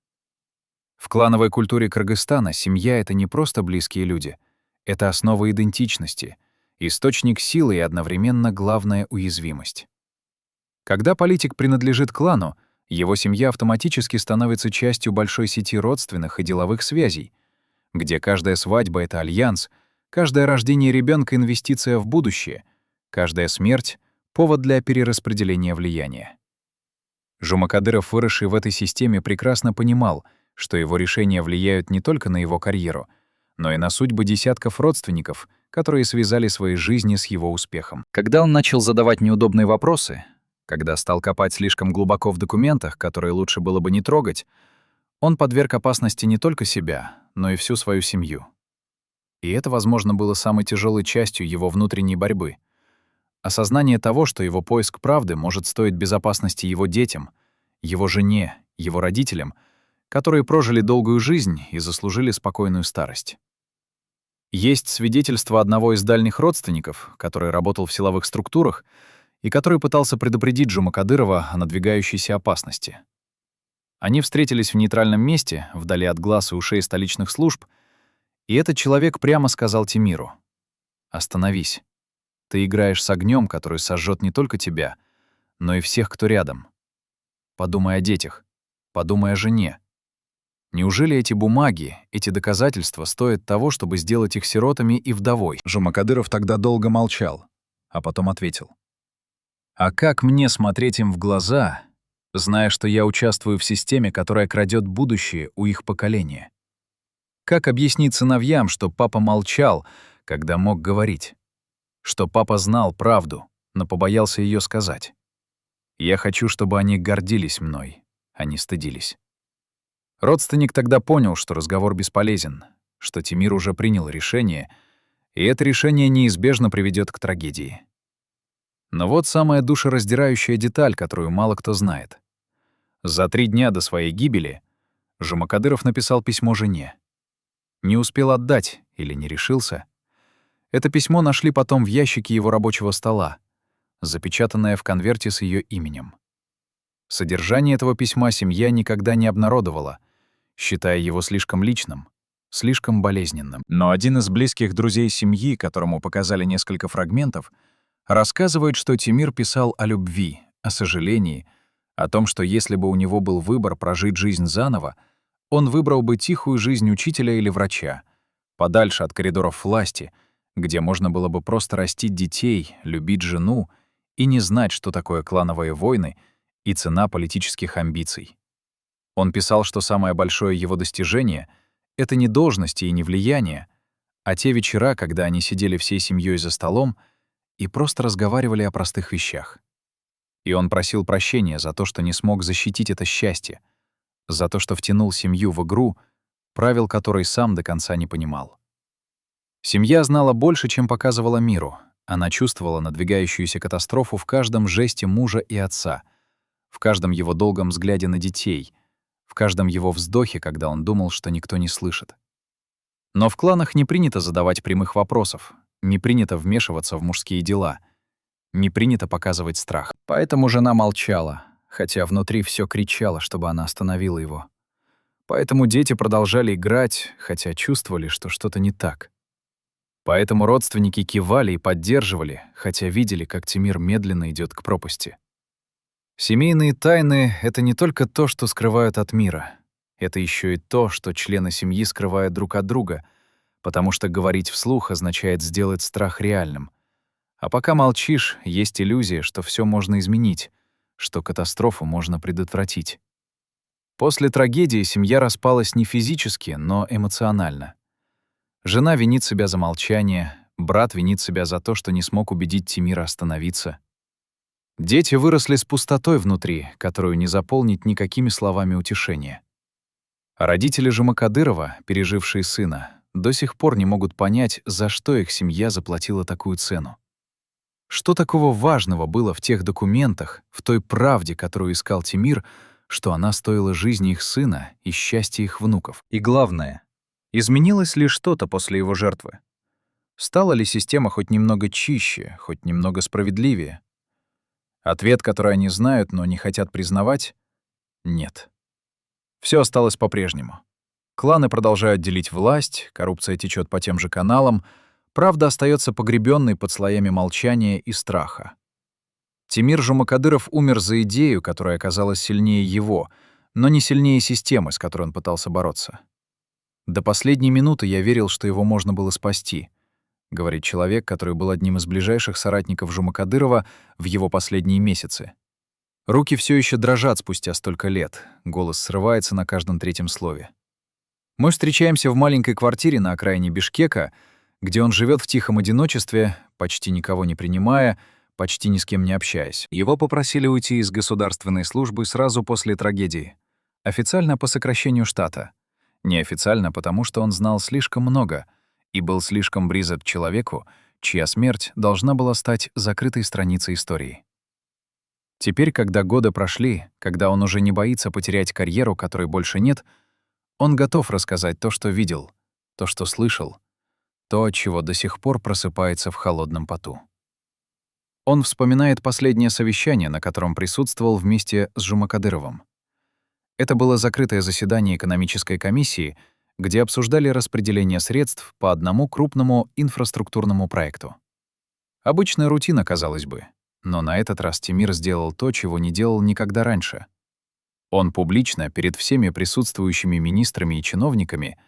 В клановой культуре Кыргызстана семья — это не просто близкие люди, это основа идентичности, источник силы и одновременно главная уязвимость. Когда политик принадлежит клану, его семья автоматически становится частью большой сети родственных и деловых связей, где каждая свадьба — это альянс, каждое рождение ребенка — инвестиция в будущее, каждая смерть — повод для перераспределения влияния. Жумакадыров, выросший в этой системе, прекрасно понимал, что его решения влияют не только на его карьеру, но и на судьбы десятков родственников, которые связали свои жизни с его успехом. Когда он начал задавать неудобные вопросы, когда стал копать слишком глубоко в документах, которые лучше было бы не трогать, он подверг опасности не только себя, но и всю свою семью. И это, возможно, было самой тяжелой частью его внутренней борьбы. Осознание того, что его поиск правды может стоить безопасности его детям, его жене, его родителям, которые прожили долгую жизнь и заслужили спокойную старость. Есть свидетельство одного из дальних родственников, который работал в силовых структурах и который пытался предупредить Жумакадырова о надвигающейся опасности. Они встретились в нейтральном месте, вдали от глаз и ушей столичных служб, и этот человек прямо сказал Тимиру: «Остановись. Ты играешь с огнем, который сожжет не только тебя, но и всех, кто рядом. Подумай о детях, подумай о жене. Неужели эти бумаги, эти доказательства стоят того, чтобы сделать их сиротами и вдовой?» Жумакадыров тогда долго молчал, а потом ответил: «А как мне смотреть им в глаза, зная, что я участвую в системе, которая крадет будущее у их поколения? Как объяснить сыновьям, что папа молчал, когда мог говорить? Что папа знал правду, но побоялся ее сказать? Я хочу, чтобы они гордились мной, а не стыдились». Родственник тогда понял, что разговор бесполезен, что Тимир уже принял решение, и это решение неизбежно приведет к трагедии. Но вот самая душераздирающая деталь, которую мало кто знает. За 3 дня до своей гибели Жумакадыров написал письмо жене. Не успел отдать или не решился. Это письмо нашли потом в ящике его рабочего стола, запечатанное в конверте с ее именем. Содержание этого письма семья никогда не обнародовала, считая его слишком личным, слишком болезненным. Но один из близких друзей семьи, которому показали несколько фрагментов, рассказывает, что Тимир писал о любви, о сожалении, о том, что если бы у него был выбор прожить жизнь заново, он выбрал бы тихую жизнь учителя или врача, подальше от коридоров власти, где можно было бы просто растить детей, любить жену и не знать, что такое клановые войны и цена политических амбиций. Он писал, что самое большое его достижение — это не должности и не влияние, а те вечера, когда они сидели всей семьей за столом и просто разговаривали о простых вещах. И он просил прощения за то, что не смог защитить это счастье, за то, что втянул семью в игру, правил которой сам до конца не понимал. Семья знала больше, чем показывала миру. Она чувствовала надвигающуюся катастрофу в каждом жесте мужа и отца, в каждом его долгом взгляде на детей, в каждом его вздохе, когда он думал, что никто не слышит. Но в кланах не принято задавать прямых вопросов, не принято вмешиваться в мужские дела, не принято показывать страх. Поэтому жена молчала, хотя внутри все кричало, чтобы она остановила его. Поэтому дети продолжали играть, хотя чувствовали, что что-то не так. Поэтому родственники кивали и поддерживали, хотя видели, как Тимир медленно идет к пропасти. Семейные тайны — это не только то, что скрывают от мира. Это еще и то, что члены семьи скрывают друг от друга, потому что говорить вслух означает сделать страх реальным. А пока молчишь, есть иллюзия, что все можно изменить, что катастрофу можно предотвратить. После трагедии семья распалась не физически, но эмоционально. Жена винит себя за молчание, брат винит себя за то, что не смог убедить Тимира остановиться. Дети выросли с пустотой внутри, которую не заполнить никакими словами утешения. А родители Жумакадырова, пережившие сына, до сих пор не могут понять, за что их семья заплатила такую цену. Что такого важного было в тех документах, в той правде, которую искал Тимир, что она стоила жизни их сына и счастья их внуков? И главное, изменилось ли что-то после его жертвы? Стала ли система хоть немного чище, хоть немного справедливее? Ответ, который они знают, но не хотят признавать — нет. Все осталось по-прежнему. Кланы продолжают делить власть, коррупция течет по тем же каналам, правда остается погребенной под слоями молчания и страха. Тимир Жумакадыров умер за идею, которая оказалась сильнее его, но не сильнее системы, с которой он пытался бороться. До последней минуты я верил, что его можно было спасти, говорит человек, который был одним из ближайших соратников Жумакадырова в его последние месяцы. Руки все еще дрожат спустя столько лет, голос срывается на каждом третьем слове. Мы встречаемся в маленькой квартире на окраине Бишкека, где он живет в тихом одиночестве, почти никого не принимая, почти ни с кем не общаясь. Его попросили уйти из государственной службы сразу после трагедии. Официально по сокращению штата. Неофициально, потому что он знал слишком много и был слишком близок к человеку, чья смерть должна была стать закрытой страницей истории. Теперь, когда годы прошли, когда он уже не боится потерять карьеру, которой больше нет, он готов рассказать то, что видел, то, что слышал, то, от чего до сих пор просыпается в холодном поту. Он вспоминает последнее совещание, на котором присутствовал вместе с Жумакадыровым. Это было закрытое заседание экономической комиссии, где обсуждали распределение средств по одному крупному инфраструктурному проекту. Обычная рутина, казалось бы, но на этот раз Тимир сделал то, чего не делал никогда раньше. Он публично, перед всеми присутствующими министрами и чиновниками,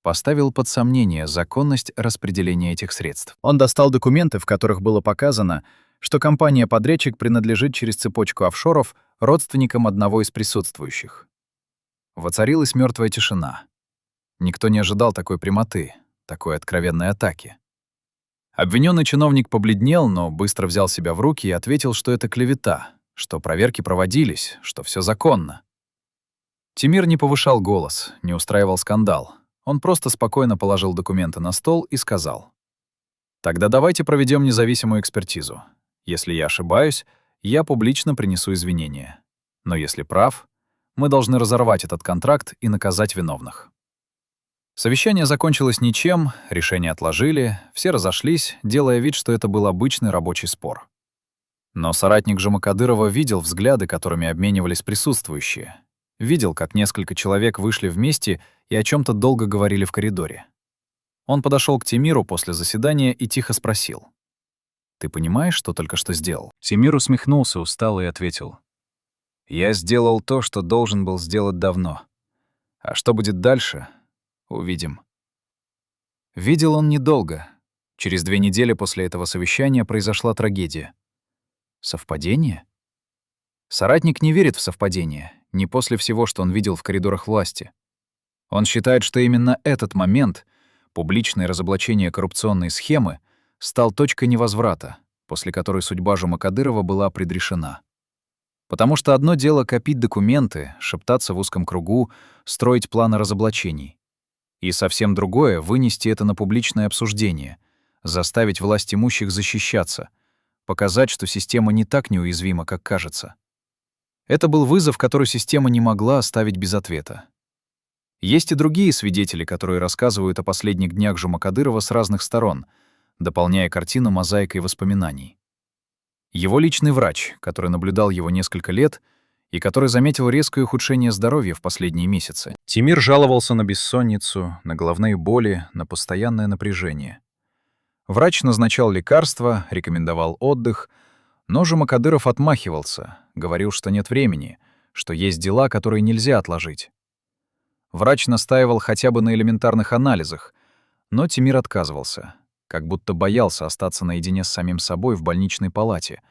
поставил под сомнение законность распределения этих средств. Он достал документы, в которых было показано, что компания-подрядчик принадлежит через цепочку офшоров родственникам одного из присутствующих. Воцарилась мертвая тишина. Никто не ожидал такой прямоты, такой откровенной атаки. Обвиненный чиновник побледнел, но быстро взял себя в руки и ответил, что это клевета, что проверки проводились, что все законно. Тимир не повышал голос, не устраивал скандал. Он просто спокойно положил документы на стол и сказал: «Тогда давайте проведем независимую экспертизу. Если я ошибаюсь, я публично принесу извинения. Но если прав, мы должны разорвать этот контракт и наказать виновных». Совещание закончилось ничем, решение отложили, все разошлись, делая вид, что это был обычный рабочий спор. Но соратник Жумакадырова видел взгляды, которыми обменивались присутствующие. Видел, как несколько человек вышли вместе и о чем то долго говорили в коридоре. Он подошел к Тимиру после заседания и тихо спросил: «Ты понимаешь, что только что сделал?» Тимир усмехнулся устало и ответил: «Я сделал то, что должен был сделать давно. А что будет дальше, увидим». Видел он недолго. Через 2 недели после этого совещания произошла трагедия. Совпадение? Соратник не верит в совпадение, не после всего, что он видел в коридорах власти. Он считает, что именно этот момент, публичное разоблачение коррупционной схемы, стал точкой невозврата, после которой судьба Жумакадырова была предрешена. Потому что одно дело копить документы, шептаться в узком кругу, строить планы разоблачений. И совсем другое — вынести это на публичное обсуждение, заставить власть имущих защищаться, показать, что система не так неуязвима, как кажется. Это был вызов, который система не могла оставить без ответа. Есть и другие свидетели, которые рассказывают о последних днях Жумакадырова с разных сторон, дополняя картину мозаикой воспоминаний. Его личный врач, который наблюдал его несколько лет и который заметил резкое ухудшение здоровья в последние месяцы. Тимир жаловался на бессонницу, на головные боли, на постоянное напряжение. Врач назначал лекарства, рекомендовал отдых, но Жумакадыров отмахивался, говорил, что нет времени, что есть дела, которые нельзя отложить. Врач настаивал хотя бы на элементарных анализах, но Тимир отказывался, как будто боялся остаться наедине с самим собой в больничной палате,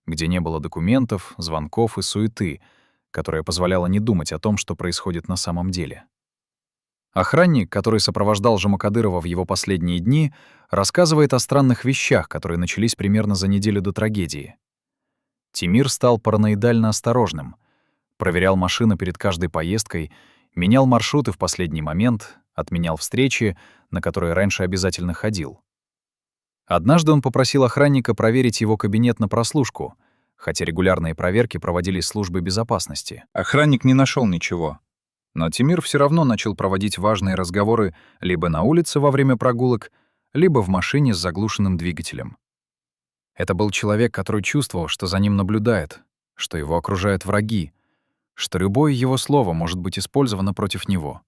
где не было документов, звонков и суеты, которая позволяла не думать о том, что происходит на самом деле. Охранник, который сопровождал Жумакадырова в его последние дни, рассказывает о странных вещах, которые начались примерно за неделю до трагедии. Тимир стал параноидально осторожным, проверял машины перед каждой поездкой, менял маршруты в последний момент, отменял встречи, на которые раньше обязательно ходил. Однажды он попросил охранника проверить его кабинет на прослушку, хотя регулярные проверки проводились службой безопасности. Охранник не нашел ничего. Но Тимир все равно начал проводить важные разговоры либо на улице во время прогулок, либо в машине с заглушенным двигателем. Это был человек, который чувствовал, что за ним наблюдает, что его окружают враги, что любое его слово может быть использовано против него.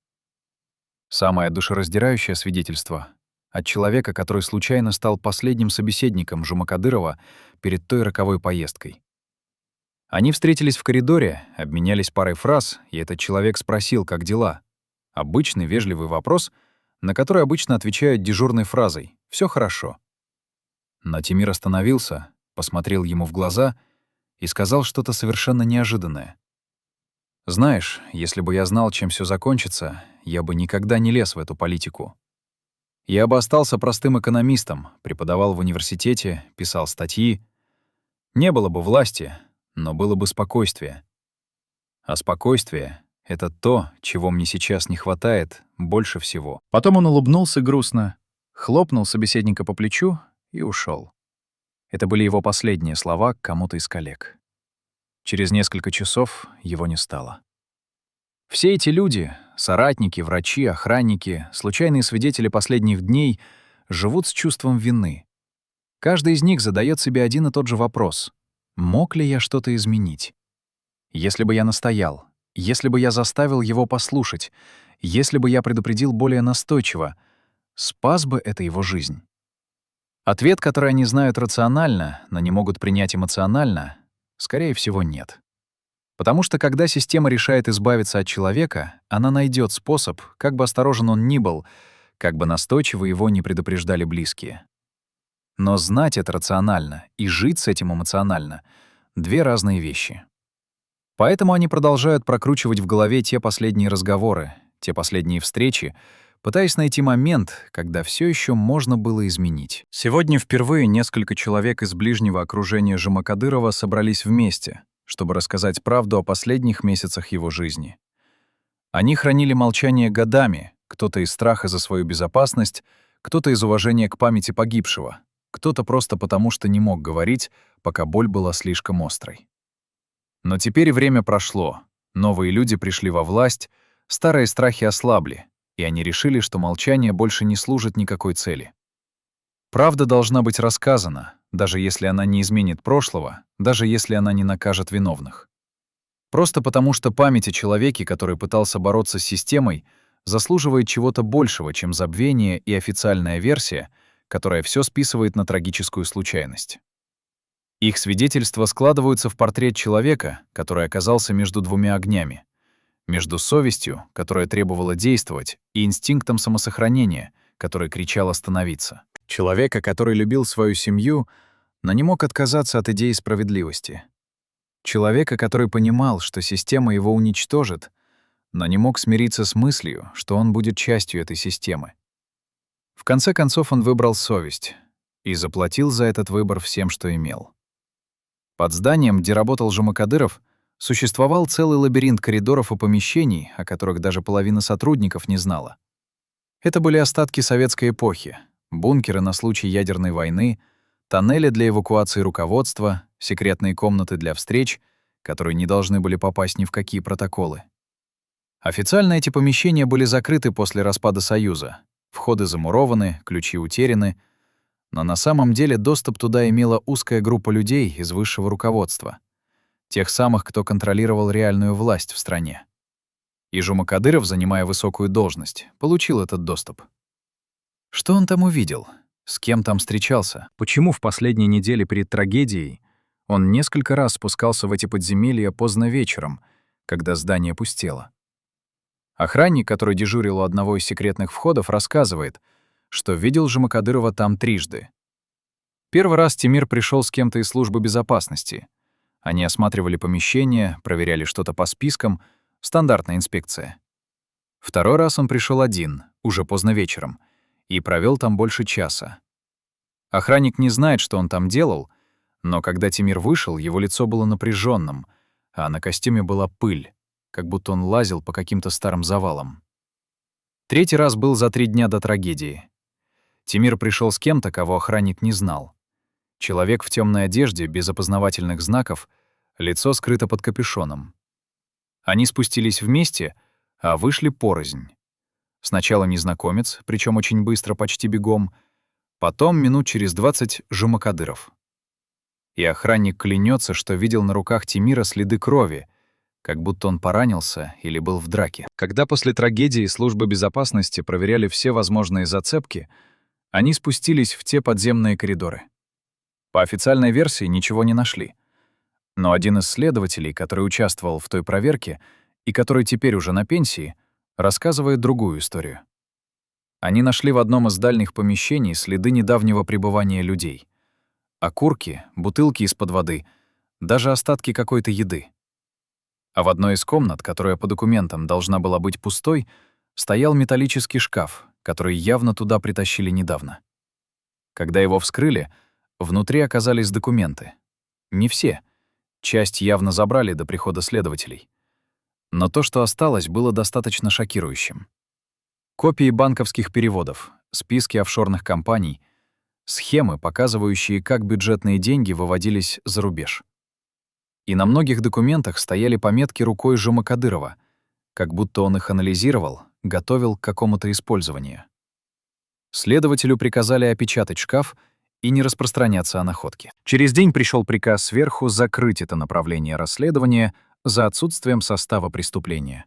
Самое душераздирающее свидетельство от человека, который случайно стал последним собеседником Жумакадырова перед той роковой поездкой. Они встретились в коридоре, обменялись парой фраз, и этот человек спросил, как дела. Обычный вежливый вопрос, на который обычно отвечают дежурной фразой «всё хорошо». Но Тимир остановился, посмотрел ему в глаза и сказал что-то совершенно неожиданное. «Знаешь, если бы я знал, чем всё закончится, я бы никогда не лез в эту политику. Я бы остался простым экономистом, преподавал в университете, писал статьи. Не было бы власти, но было бы спокойствие. А спокойствие — это то, чего мне сейчас не хватает больше всего». Потом он улыбнулся грустно, хлопнул собеседника по плечу и ушел. Это были его последние слова к кому-то из коллег. Через несколько часов его не стало. Все эти люди — соратники, врачи, охранники, случайные свидетели последних дней — живут с чувством вины. Каждый из них задает себе один и тот же вопрос: мог ли я что-то изменить? Если бы я настоял, Если бы я заставил его послушать, если бы я предупредил более настойчиво, спас бы это его жизнь? Ответ, который они знают рационально, но не могут принять эмоционально, скорее всего, нет. Потому что когда система решает избавиться от человека, она найдет способ, как бы осторожен он ни был, как бы настойчиво его не предупреждали близкие. Но знать это рационально и жить с этим эмоционально — две разные вещи. Поэтому они продолжают прокручивать в голове те последние разговоры, те последние встречи, пытаясь найти момент, когда все еще можно было изменить. Сегодня впервые несколько человек из ближнего окружения Жумакадырова собрались вместе, чтобы рассказать правду о последних месяцах его жизни. Они хранили молчание годами, кто-то из страха за свою безопасность, кто-то из уважения к памяти погибшего, кто-то просто потому, что не мог говорить, пока боль была слишком острой. Но теперь время прошло, новые люди пришли во власть, старые страхи ослабли, и они решили, что молчание больше не служит никакой цели. Правда должна быть рассказана, даже если она не изменит прошлого, даже если она не накажет виновных. Просто потому, что память о человеке, который пытался бороться с системой, заслуживает чего-то большего, чем забвение и официальная версия, которая все списывает на трагическую случайность. Их свидетельства складываются в портрет человека, который оказался между двумя огнями. Между совестью, которая требовала действовать, и инстинктом самосохранения, который кричал остановиться. Человека, который любил свою семью, но не мог отказаться от идеи справедливости. Человека, который понимал, что система его уничтожит, но не мог смириться с мыслью, что он будет частью этой системы. В конце концов он выбрал совесть и заплатил за этот выбор всем, что имел. Под зданием, где работал Жумакадыров, существовал целый лабиринт коридоров и помещений, о которых даже половина сотрудников не знала. Это были остатки советской эпохи, бункеры на случай ядерной войны, тоннели для эвакуации руководства, секретные комнаты для встреч, которые не должны были попасть ни в какие протоколы. Официально эти помещения были закрыты после распада Союза, входы замурованы, ключи утеряны, но на самом деле доступ туда имела узкая группа людей из высшего руководства, тех самых, кто контролировал реальную власть в стране. И Жумакадыров, занимая высокую должность, получил этот доступ. Что он там увидел? С кем там встречался? Почему в последние недели перед трагедией он несколько раз спускался в эти подземелья поздно вечером, когда здание пустело? Охранник, который дежурил у одного из секретных входов, рассказывает, что видел Жумакадырова там трижды. Первый раз Тимир пришел с кем-то из службы безопасности. Они осматривали помещение, проверяли что-то по спискам, стандартная инспекция. Второй раз он пришел один, уже поздно вечером, и провел там больше часа. Охранник не знает, что он там делал, но когда Тимир вышел, его лицо было напряженным, а на костюме была пыль, как будто он лазил по каким-то старым завалам. Третий раз был за 3 дня до трагедии. Тимир пришел с кем-то, кого охранник не знал. Человек в темной одежде, без опознавательных знаков, лицо скрыто под капюшоном. Они спустились вместе, а вышли порознь. Сначала незнакомец, причем очень быстро, почти бегом, потом минут через 20 Жумакадыров. И охранник клянется, что видел на руках Тимира следы крови, как будто он поранился или был в драке. Когда после трагедии службы безопасности проверяли все возможные зацепки, они спустились в те подземные коридоры. По официальной версии ничего не нашли. Но один из следователей, который участвовал в той проверке и который теперь уже на пенсии, рассказывает другую историю. Они нашли в одном из дальних помещений следы недавнего пребывания людей. Окурки, бутылки из-под воды, даже остатки какой-то еды. А в одной из комнат, которая по документам должна была быть пустой, стоял металлический шкаф, который явно туда притащили недавно. Когда его вскрыли, внутри оказались документы. Не все. Часть явно забрали до прихода следователей. Но то, что осталось, было достаточно шокирующим. Копии банковских переводов, списки офшорных компаний, схемы, показывающие, как бюджетные деньги выводились за рубеж. И на многих документах стояли пометки рукой Жумакадырова, как будто он их анализировал, готовил к какому-то использованию. Следователю приказали опечатать шкаф и не распространяться о находке. Через день пришел приказ сверху закрыть это направление расследования, за отсутствием состава преступления.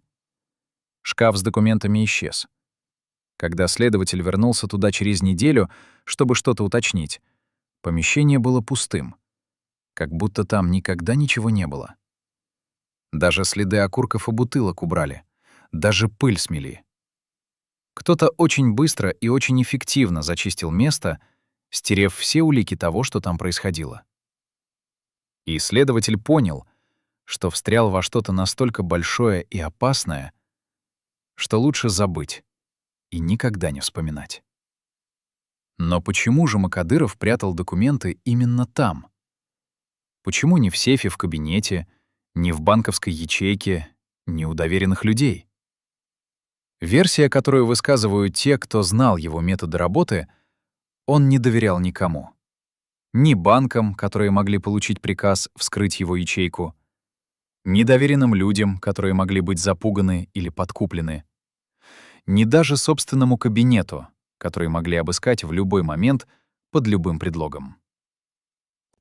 Шкаф с документами исчез. Когда следователь вернулся туда через неделю, чтобы что-то уточнить, помещение было пустым, как будто там никогда ничего не было. Даже следы окурков и бутылок убрали, даже пыль смели. Кто-то очень быстро и очень эффективно зачистил место, стерев все улики того, что там происходило. И следователь понял, что встрял во что-то настолько большое и опасное, что лучше забыть и никогда не вспоминать. Но почему же Макадыров прятал документы именно там? Почему не в сейфе в кабинете, не в банковской ячейке, не у доверенных людей? Версия, которую высказывают те, кто знал его методы работы, он не доверял никому. Ни банкам, которые могли получить приказ вскрыть его ячейку, ни доверенным людям, которые могли быть запуганы или подкуплены, ни даже собственному кабинету, который могли обыскать в любой момент под любым предлогом.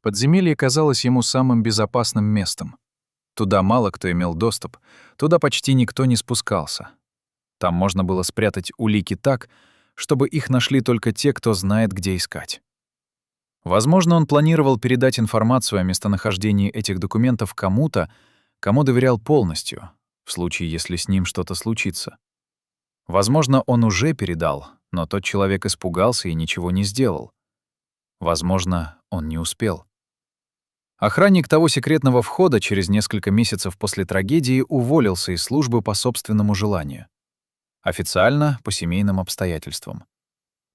Подземелье казалось ему самым безопасным местом. Туда мало кто имел доступ, туда почти никто не спускался. Там можно было спрятать улики так, чтобы их нашли только те, кто знает, где искать. Возможно, он планировал передать информацию о местонахождении этих документов кому-то, кому доверял полностью, в случае, если с ним что-то случится. Возможно, он уже передал, но тот человек испугался и ничего не сделал. Возможно, он не успел. Охранник того секретного входа через несколько месяцев после трагедии уволился из службы по собственному желанию. Официально — по семейным обстоятельствам.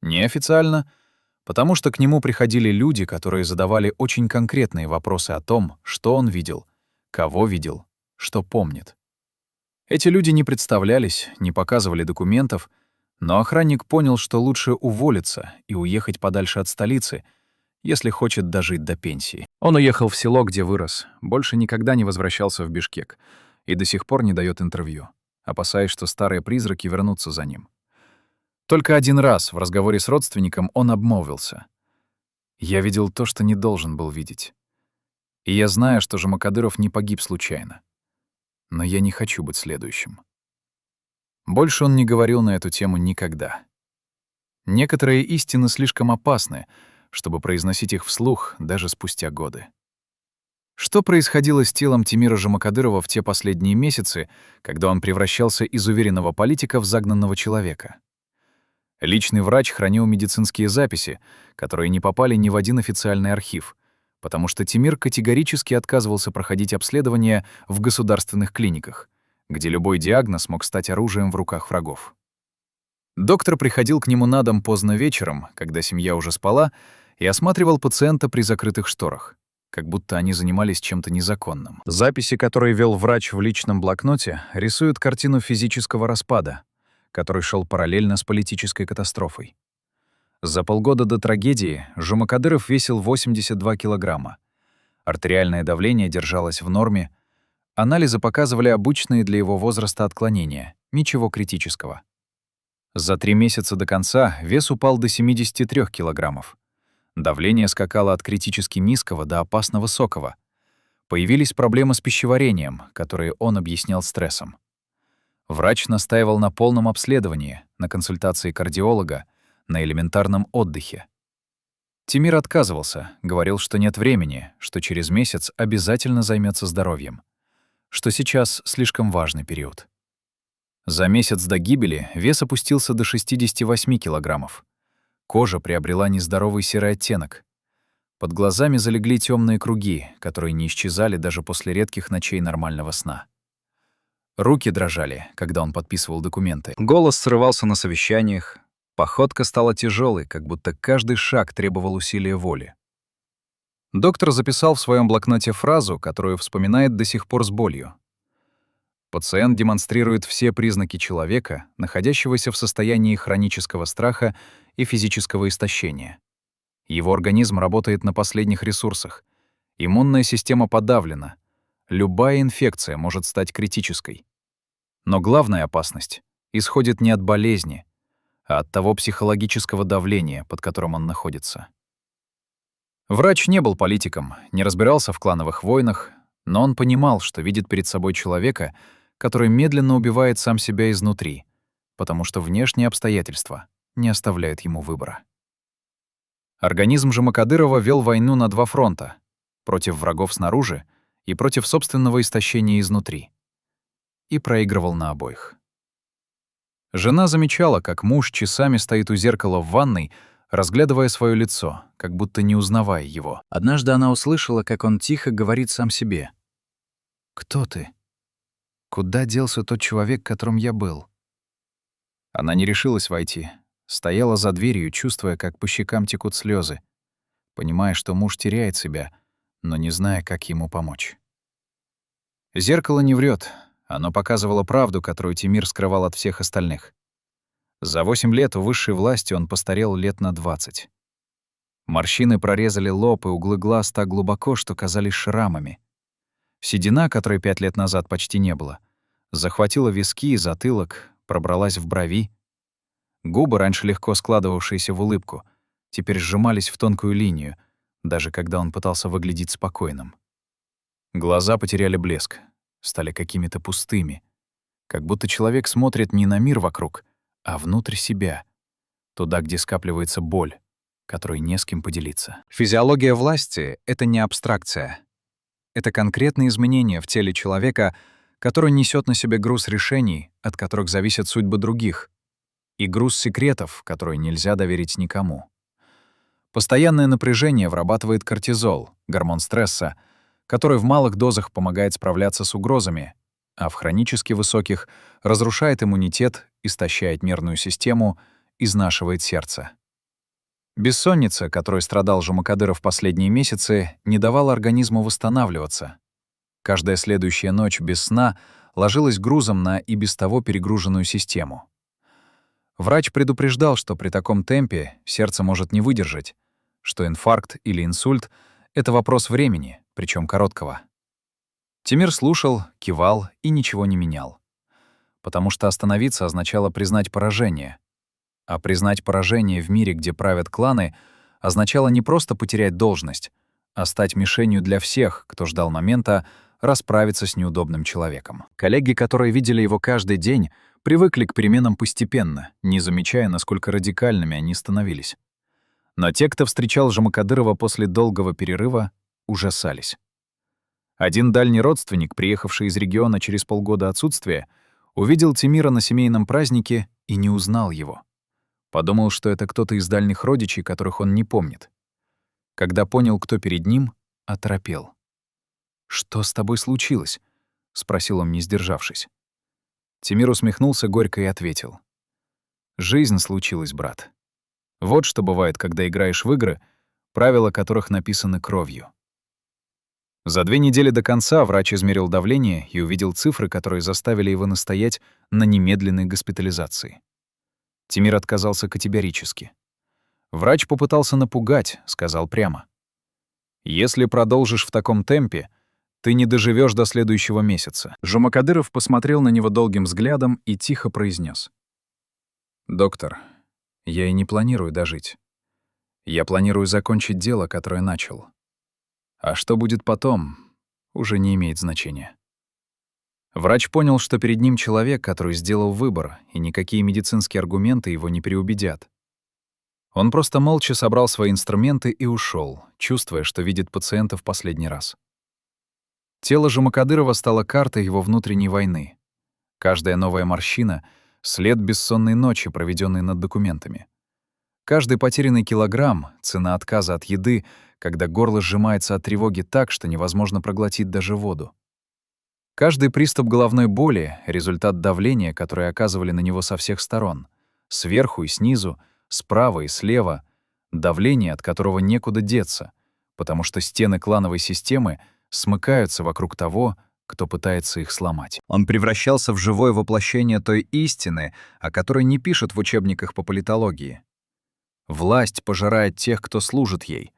Неофициально — потому что к нему приходили люди, которые задавали очень конкретные вопросы о том, что он видел, кого видел, что помнит. Эти люди не представлялись, не показывали документов, но охранник понял, что лучше уволиться и уехать подальше от столицы, если хочет дожить до пенсии. Он уехал в село, где вырос, больше никогда не возвращался в Бишкек и до сих пор не даёт интервью, опасаясь, что старые призраки вернутся за ним. Только один раз в разговоре с родственником он обмолвился. «Я видел то, что не должен был видеть. И я знаю, что Жумакадыров не погиб случайно. Но я не хочу быть следующим». Больше он не говорил на эту тему никогда. Некоторые истины слишком опасны, чтобы произносить их вслух даже спустя годы. Что происходило с телом Тимира Жумакадырова в те последние месяцы, когда он превращался из уверенного политика в загнанного человека? Личный врач хранил медицинские записи, которые не попали ни в один официальный архив, потому что Тимир категорически отказывался проходить обследования в государственных клиниках, где любой диагноз мог стать оружием в руках врагов. Доктор приходил к нему на дом поздно вечером, когда семья уже спала, и осматривал пациента при закрытых шторах, как будто они занимались чем-то незаконным. Записи, которые вел врач в личном блокноте, рисуют картину физического распада, который шел параллельно с политической катастрофой. За полгода до трагедии Жумакадыров весил 82 килограмма. Артериальное давление держалось в норме. Анализы показывали обычные для его возраста отклонения, ничего критического. За 3 месяца до конца вес упал до 73 килограммов. Давление скакало от критически низкого до опасно высокого. Появились проблемы с пищеварением, которые он объяснял стрессом. Врач настаивал на полном обследовании, на консультации кардиолога, на элементарном отдыхе. Тимир отказывался, говорил, что нет времени, что через месяц обязательно займется здоровьем, что сейчас слишком важный период. За месяц до гибели вес опустился до 68 килограммов. Кожа приобрела нездоровый серый оттенок. Под глазами залегли темные круги, которые не исчезали даже после редких ночей нормального сна. Руки дрожали, когда он подписывал документы. Голос срывался на совещаниях. Походка стала тяжелой, как будто каждый шаг требовал усилия воли. Доктор записал в своем блокноте фразу, которую вспоминает до сих пор с болью. Пациент демонстрирует все признаки человека, находящегося в состоянии хронического страха и физического истощения. Его организм работает на последних ресурсах. Иммунная система подавлена. Любая инфекция может стать критической. Но главная опасность исходит не от болезни, а от того психологического давления, под которым он находится. Врач не был политиком, не разбирался в клановых войнах, Но он понимал, что видит перед собой человека, который медленно убивает сам себя изнутри, потому что внешние обстоятельства не оставляют ему выбора. Организм Жумакадырова вел войну на два фронта — против врагов снаружи и против собственного истощения изнутри. И проигрывал на обоих. Жена замечала, как муж часами стоит у зеркала в ванной, разглядывая свое лицо, как будто не узнавая его. Однажды она услышала, как он тихо говорит сам себе: «Кто ты? Куда делся тот человек, которым я был?» Она не решилась войти, стояла за дверью, чувствуя, как по щекам текут слезы, понимая, что муж теряет себя, но не зная, как ему помочь. Зеркало не врет, оно показывало правду, которую Тимир скрывал от всех остальных. За 8 лет у высшей власти он постарел лет на 20. Морщины прорезали лоб, и углы глаз так глубоко, что казались шрамами. Седина, которой 5 лет назад почти не было, захватила виски и затылок, пробралась в брови. Губы, раньше легко складывавшиеся в улыбку, теперь сжимались в тонкую линию, даже когда он пытался выглядеть спокойным. Глаза потеряли блеск, стали какими-то пустыми, как будто человек смотрит не на мир вокруг, а внутрь себя, туда, где скапливается боль, которой не с кем поделиться. Физиология власти — это не абстракция. Это конкретные изменения в теле человека, который несет на себе груз решений, от которых зависят судьбы других, и груз секретов, которые нельзя доверить никому. Постоянное напряжение вырабатывает кортизол, гормон стресса, который в малых дозах помогает справляться с угрозами, а в хронически высоких разрушает иммунитет, истощает нервную систему, изнашивает сердце. Бессонница, которой страдал Жумакадыров последние месяцы, не давала организму восстанавливаться. Каждая следующая ночь без сна ложилась грузом на и без того перегруженную систему. Врач предупреждал, что при таком темпе сердце может не выдержать, что инфаркт или инсульт — это вопрос времени, причем короткого. Тимир слушал, кивал и ничего не менял. Потому что остановиться означало признать поражение. А признать поражение в мире, где правят кланы, означало не просто потерять должность, а стать мишенью для всех, кто ждал момента расправиться с неудобным человеком. Коллеги, которые видели его каждый день, привыкли к переменам постепенно, не замечая, насколько радикальными они становились. Но те, кто встречал Жумакадырова после долгого перерыва, ужасались. Один дальний родственник, приехавший из региона через полгода отсутствия, увидел Тимира на семейном празднике и не узнал его. Подумал, что это кто-то из дальних родичей, которых он не помнит. Когда понял, кто перед ним, оторопел. «Что с тобой случилось?» — спросил он, не сдержавшись. Тимир усмехнулся горько и ответил: «Жизнь случилась, брат. Вот что бывает, когда играешь в игры, правила которых написаны кровью». За 2 недели до конца врач измерил давление и увидел цифры, которые заставили его настоять на немедленной госпитализации. Тимир отказался категорически. Врач попытался напугать, сказал прямо: «Если продолжишь в таком темпе, ты не доживешь до следующего месяца». Жумакадыров посмотрел на него долгим взглядом и тихо произнес: «Доктор, я и не планирую дожить. Я планирую закончить дело, которое начал. А что будет потом, уже не имеет значения». Врач понял, что перед ним человек, который сделал выбор, и никакие медицинские аргументы его не переубедят. Он просто молча собрал свои инструменты и ушел, чувствуя, что видит пациента в последний раз. Тело Жумакадырова стало картой его внутренней войны. Каждая новая морщина — след бессонной ночи, проведенной над документами. Каждый потерянный килограмм — цена отказа от еды, когда горло сжимается от тревоги так, что невозможно проглотить даже воду. Каждый приступ головной боли — результат давления, которое оказывали на него со всех сторон. Сверху и снизу, справа и слева. Давление, от которого некуда деться, потому что стены клановой системы смыкаются вокруг того, кто пытается их сломать. Он превращался в живое воплощение той истины, о которой не пишут в учебниках по политологии. Власть пожирает тех, кто служит ей,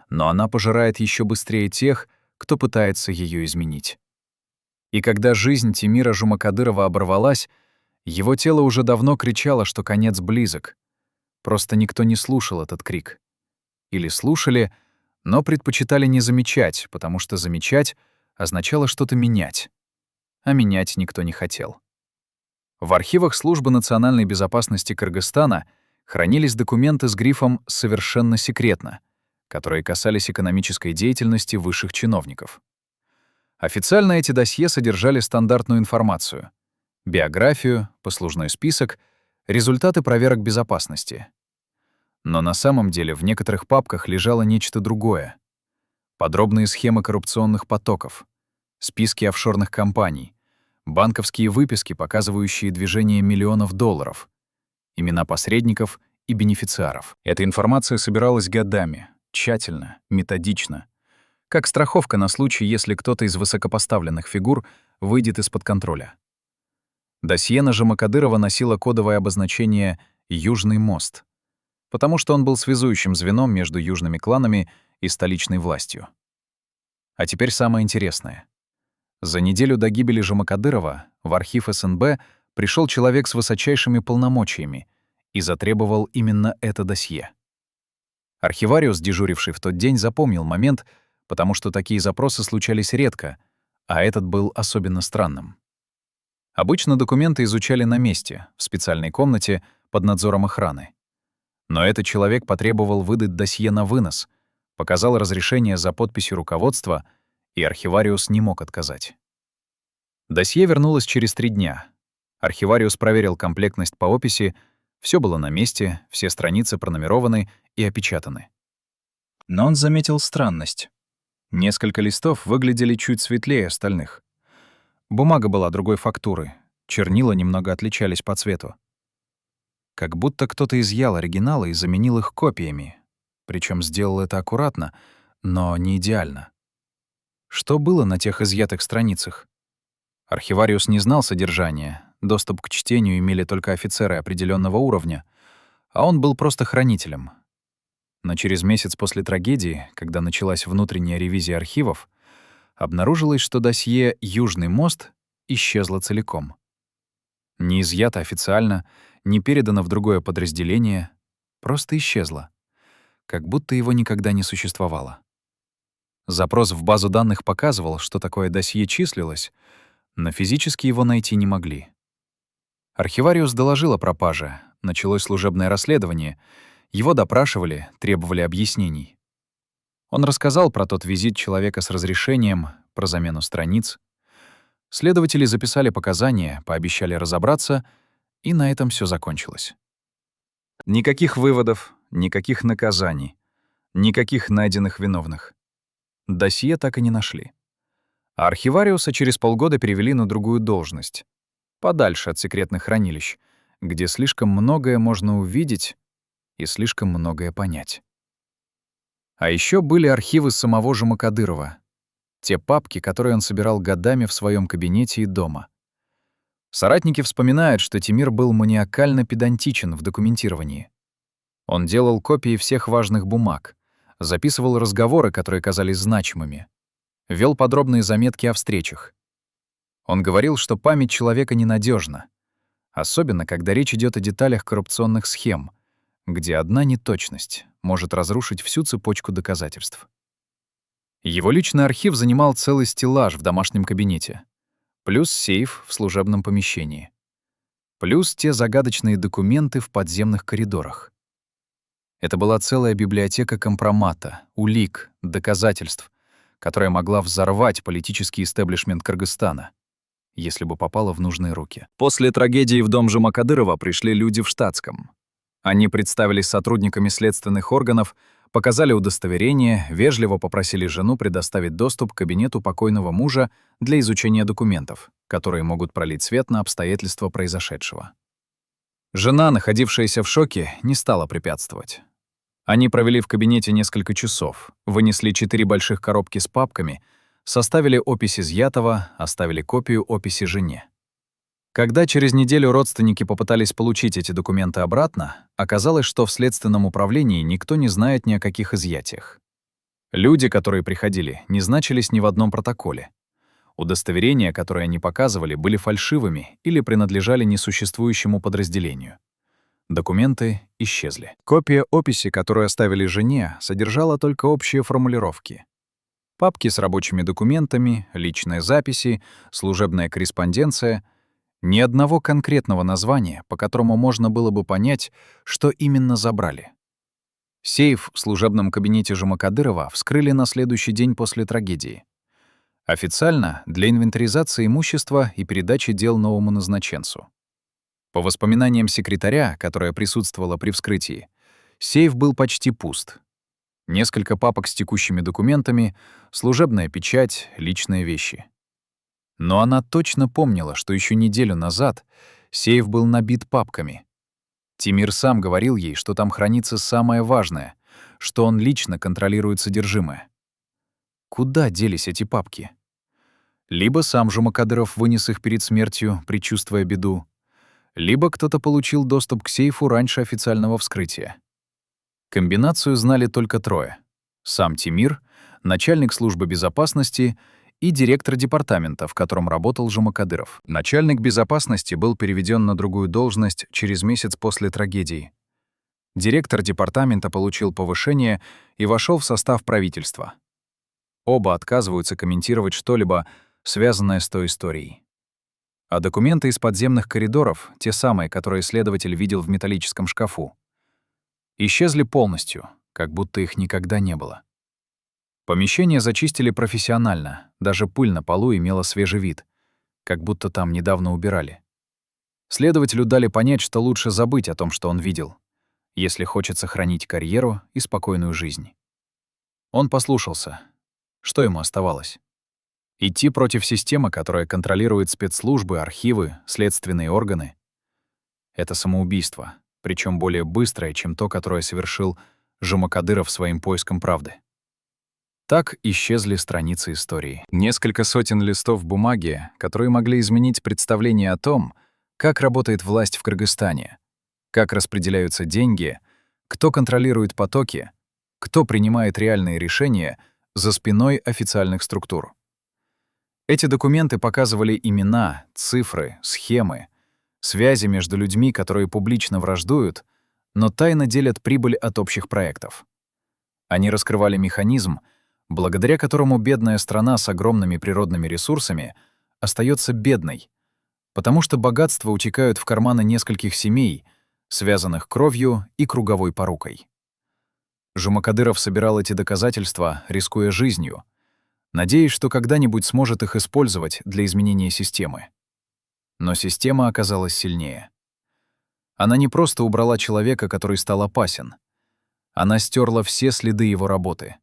но она пожирает еще быстрее тех, кто пытается ее изменить. И когда жизнь Тимира Жумакадырова оборвалась, его тело уже давно кричало, что конец близок. Просто никто не слушал этот крик. Или слушали, но предпочитали не замечать, потому что замечать означало что-то менять. А менять никто не хотел. В архивах Службы национальной безопасности Кыргызстана хранились документы с грифом «Совершенно секретно», которые касались экономической деятельности высших чиновников. Официально эти досье содержали стандартную информацию — биографию, послужной список, результаты проверок безопасности. Но на самом деле в некоторых папках лежало нечто другое. Подробные схемы коррупционных потоков, списки офшорных компаний, банковские выписки, показывающие движение миллионов долларов, имена посредников и бенефициаров. Эта информация собиралась годами, тщательно, методично, как страховка на случай, если кто-то из высокопоставленных фигур выйдет из-под контроля. Досье на Жамакадырова носило кодовое обозначение «Южный мост», потому что он был связующим звеном между южными кланами и столичной властью. А теперь самое интересное. За неделю до гибели Жамакадырова в архив СНБ пришел человек с высочайшими полномочиями и затребовал именно это досье. Архивариус, дежуривший в тот день, запомнил момент, потому что такие запросы случались редко, а этот был особенно странным. Обычно документы изучали на месте, в специальной комнате, под надзором охраны. Но этот человек потребовал выдать досье на вынос, показал разрешение за подписью руководства, и архивариус не мог отказать. Досье вернулось через 3 дня. Архивариус проверил комплектность по описи, все было на месте, все страницы пронумерованы и опечатаны. Но он заметил странность. Несколько листов выглядели чуть светлее остальных. Бумага была другой фактуры, чернила немного отличались по цвету. Как будто кто-то изъял оригиналы и заменил их копиями, причем сделал это аккуратно, но не идеально. Что было на тех изъятых страницах? Архивариус не знал содержания, доступ к чтению имели только офицеры определенного уровня, а он был просто хранителем. Но через месяц после трагедии, когда началась внутренняя ревизия архивов, обнаружилось, что досье «Южный мост» исчезло целиком. Не изъято официально, не передано в другое подразделение, просто исчезло, как будто его никогда не существовало. Запрос в базу данных показывал, что такое досье числилось, но физически его найти не могли. Архивариус доложил о пропаже, началось служебное расследование, его допрашивали, требовали объяснений. Он рассказал про тот визит человека с разрешением, про замену страниц. Следователи записали показания, пообещали разобраться, и на этом все закончилось. Никаких выводов, никаких наказаний, никаких найденных виновных. Досье так и не нашли. А архивариуса через полгода перевели на другую должность, подальше от секретных хранилищ, где слишком многое можно увидеть и слишком многое понять. А еще были архивы самого Жамакадырова, те папки, которые он собирал годами в своем кабинете и дома. Соратники вспоминают, что Тимир был маниакально педантичен в документировании. Он делал копии всех важных бумаг, записывал разговоры, которые казались значимыми, вел подробные заметки о встречах. Он говорил, что память человека ненадежна, особенно когда речь идет о деталях коррупционных схем, где одна неточность может разрушить всю цепочку доказательств. Его личный архив занимал целый стеллаж в домашнем кабинете, плюс сейф в служебном помещении, плюс те загадочные документы в подземных коридорах. Это была целая библиотека компромата, улик, доказательств, которая могла взорвать политический истеблишмент Кыргызстана, если бы попала в нужные руки. После трагедии в дом Жамакадырова пришли люди в штатском. Они представились сотрудниками следственных органов, показали удостоверение, вежливо попросили жену предоставить доступ к кабинету покойного мужа для изучения документов, которые могут пролить свет на обстоятельства произошедшего. Жена, находившаяся в шоке, не стала препятствовать. Они провели в кабинете несколько часов, вынесли 4 больших коробки с папками, составили опись изъятого, оставили копию описи жене. Когда через неделю родственники попытались получить эти документы обратно, оказалось, что в следственном управлении никто не знает ни о каких изъятиях. Люди, которые приходили, не значились ни в одном протоколе. Удостоверения, которые они показывали, были фальшивыми или принадлежали несуществующему подразделению. Документы исчезли. Копия описи, которую оставили жене, содержала только общие формулировки. Папки с рабочими документами, личные записи, служебная корреспонденция. Ни одного конкретного названия, по которому можно было бы понять, что именно забрали. Сейф в служебном кабинете Жумакадырова вскрыли на следующий день после трагедии. Официально для инвентаризации имущества и передачи дел новому назначенцу. По воспоминаниям секретаря, которая присутствовала при вскрытии, сейф был почти пуст. Несколько папок с текущими документами, служебная печать, личные вещи. Но она точно помнила, что еще неделю назад сейф был набит папками. Тимир сам говорил ей, что там хранится самое важное, что он лично контролирует содержимое. Куда делись эти папки? Либо сам Жумакадыров вынес их перед смертью, предчувствуя беду, либо кто-то получил доступ к сейфу раньше официального вскрытия. Комбинацию знали только трое: сам Тимир, начальник службы безопасности и директор департамента, в котором работал Жумакадыров. Начальник безопасности был переведен на другую должность через месяц после трагедии. Директор департамента получил повышение и вошел в состав правительства. Оба отказываются комментировать что-либо, связанное с той историей. А документы из подземных коридоров, те самые, которые следователь видел в металлическом шкафу, исчезли полностью, как будто их никогда не было. Помещение зачистили профессионально, даже пыль на полу имела свежий вид, как будто там недавно убирали. Следователю дали понять, что лучше забыть о том, что он видел, если хочет сохранить карьеру и спокойную жизнь. Он послушался. Что ему оставалось? Идти против системы, которая контролирует спецслужбы, архивы, следственные органы? Это самоубийство, причем более быстрое, чем то, которое совершил Жумакадыров своим поиском правды. Так исчезли страницы истории. Несколько сотен листов бумаги, которые могли изменить представление о том, как работает власть в Кыргызстане, как распределяются деньги, кто контролирует потоки, кто принимает реальные решения за спиной официальных структур. Эти документы показывали имена, цифры, схемы, связи между людьми, которые публично враждуют, но тайно делят прибыль от общих проектов. Они раскрывали механизм, благодаря которому бедная страна с огромными природными ресурсами остается бедной, потому что богатства утекают в карманы нескольких семей, связанных кровью и круговой порукой. Жумакадыров собирал эти доказательства, рискуя жизнью, надеясь, что когда-нибудь сможет их использовать для изменения системы. Но система оказалась сильнее. Она не просто убрала человека, который стал опасен. Она стерла все следы его работы,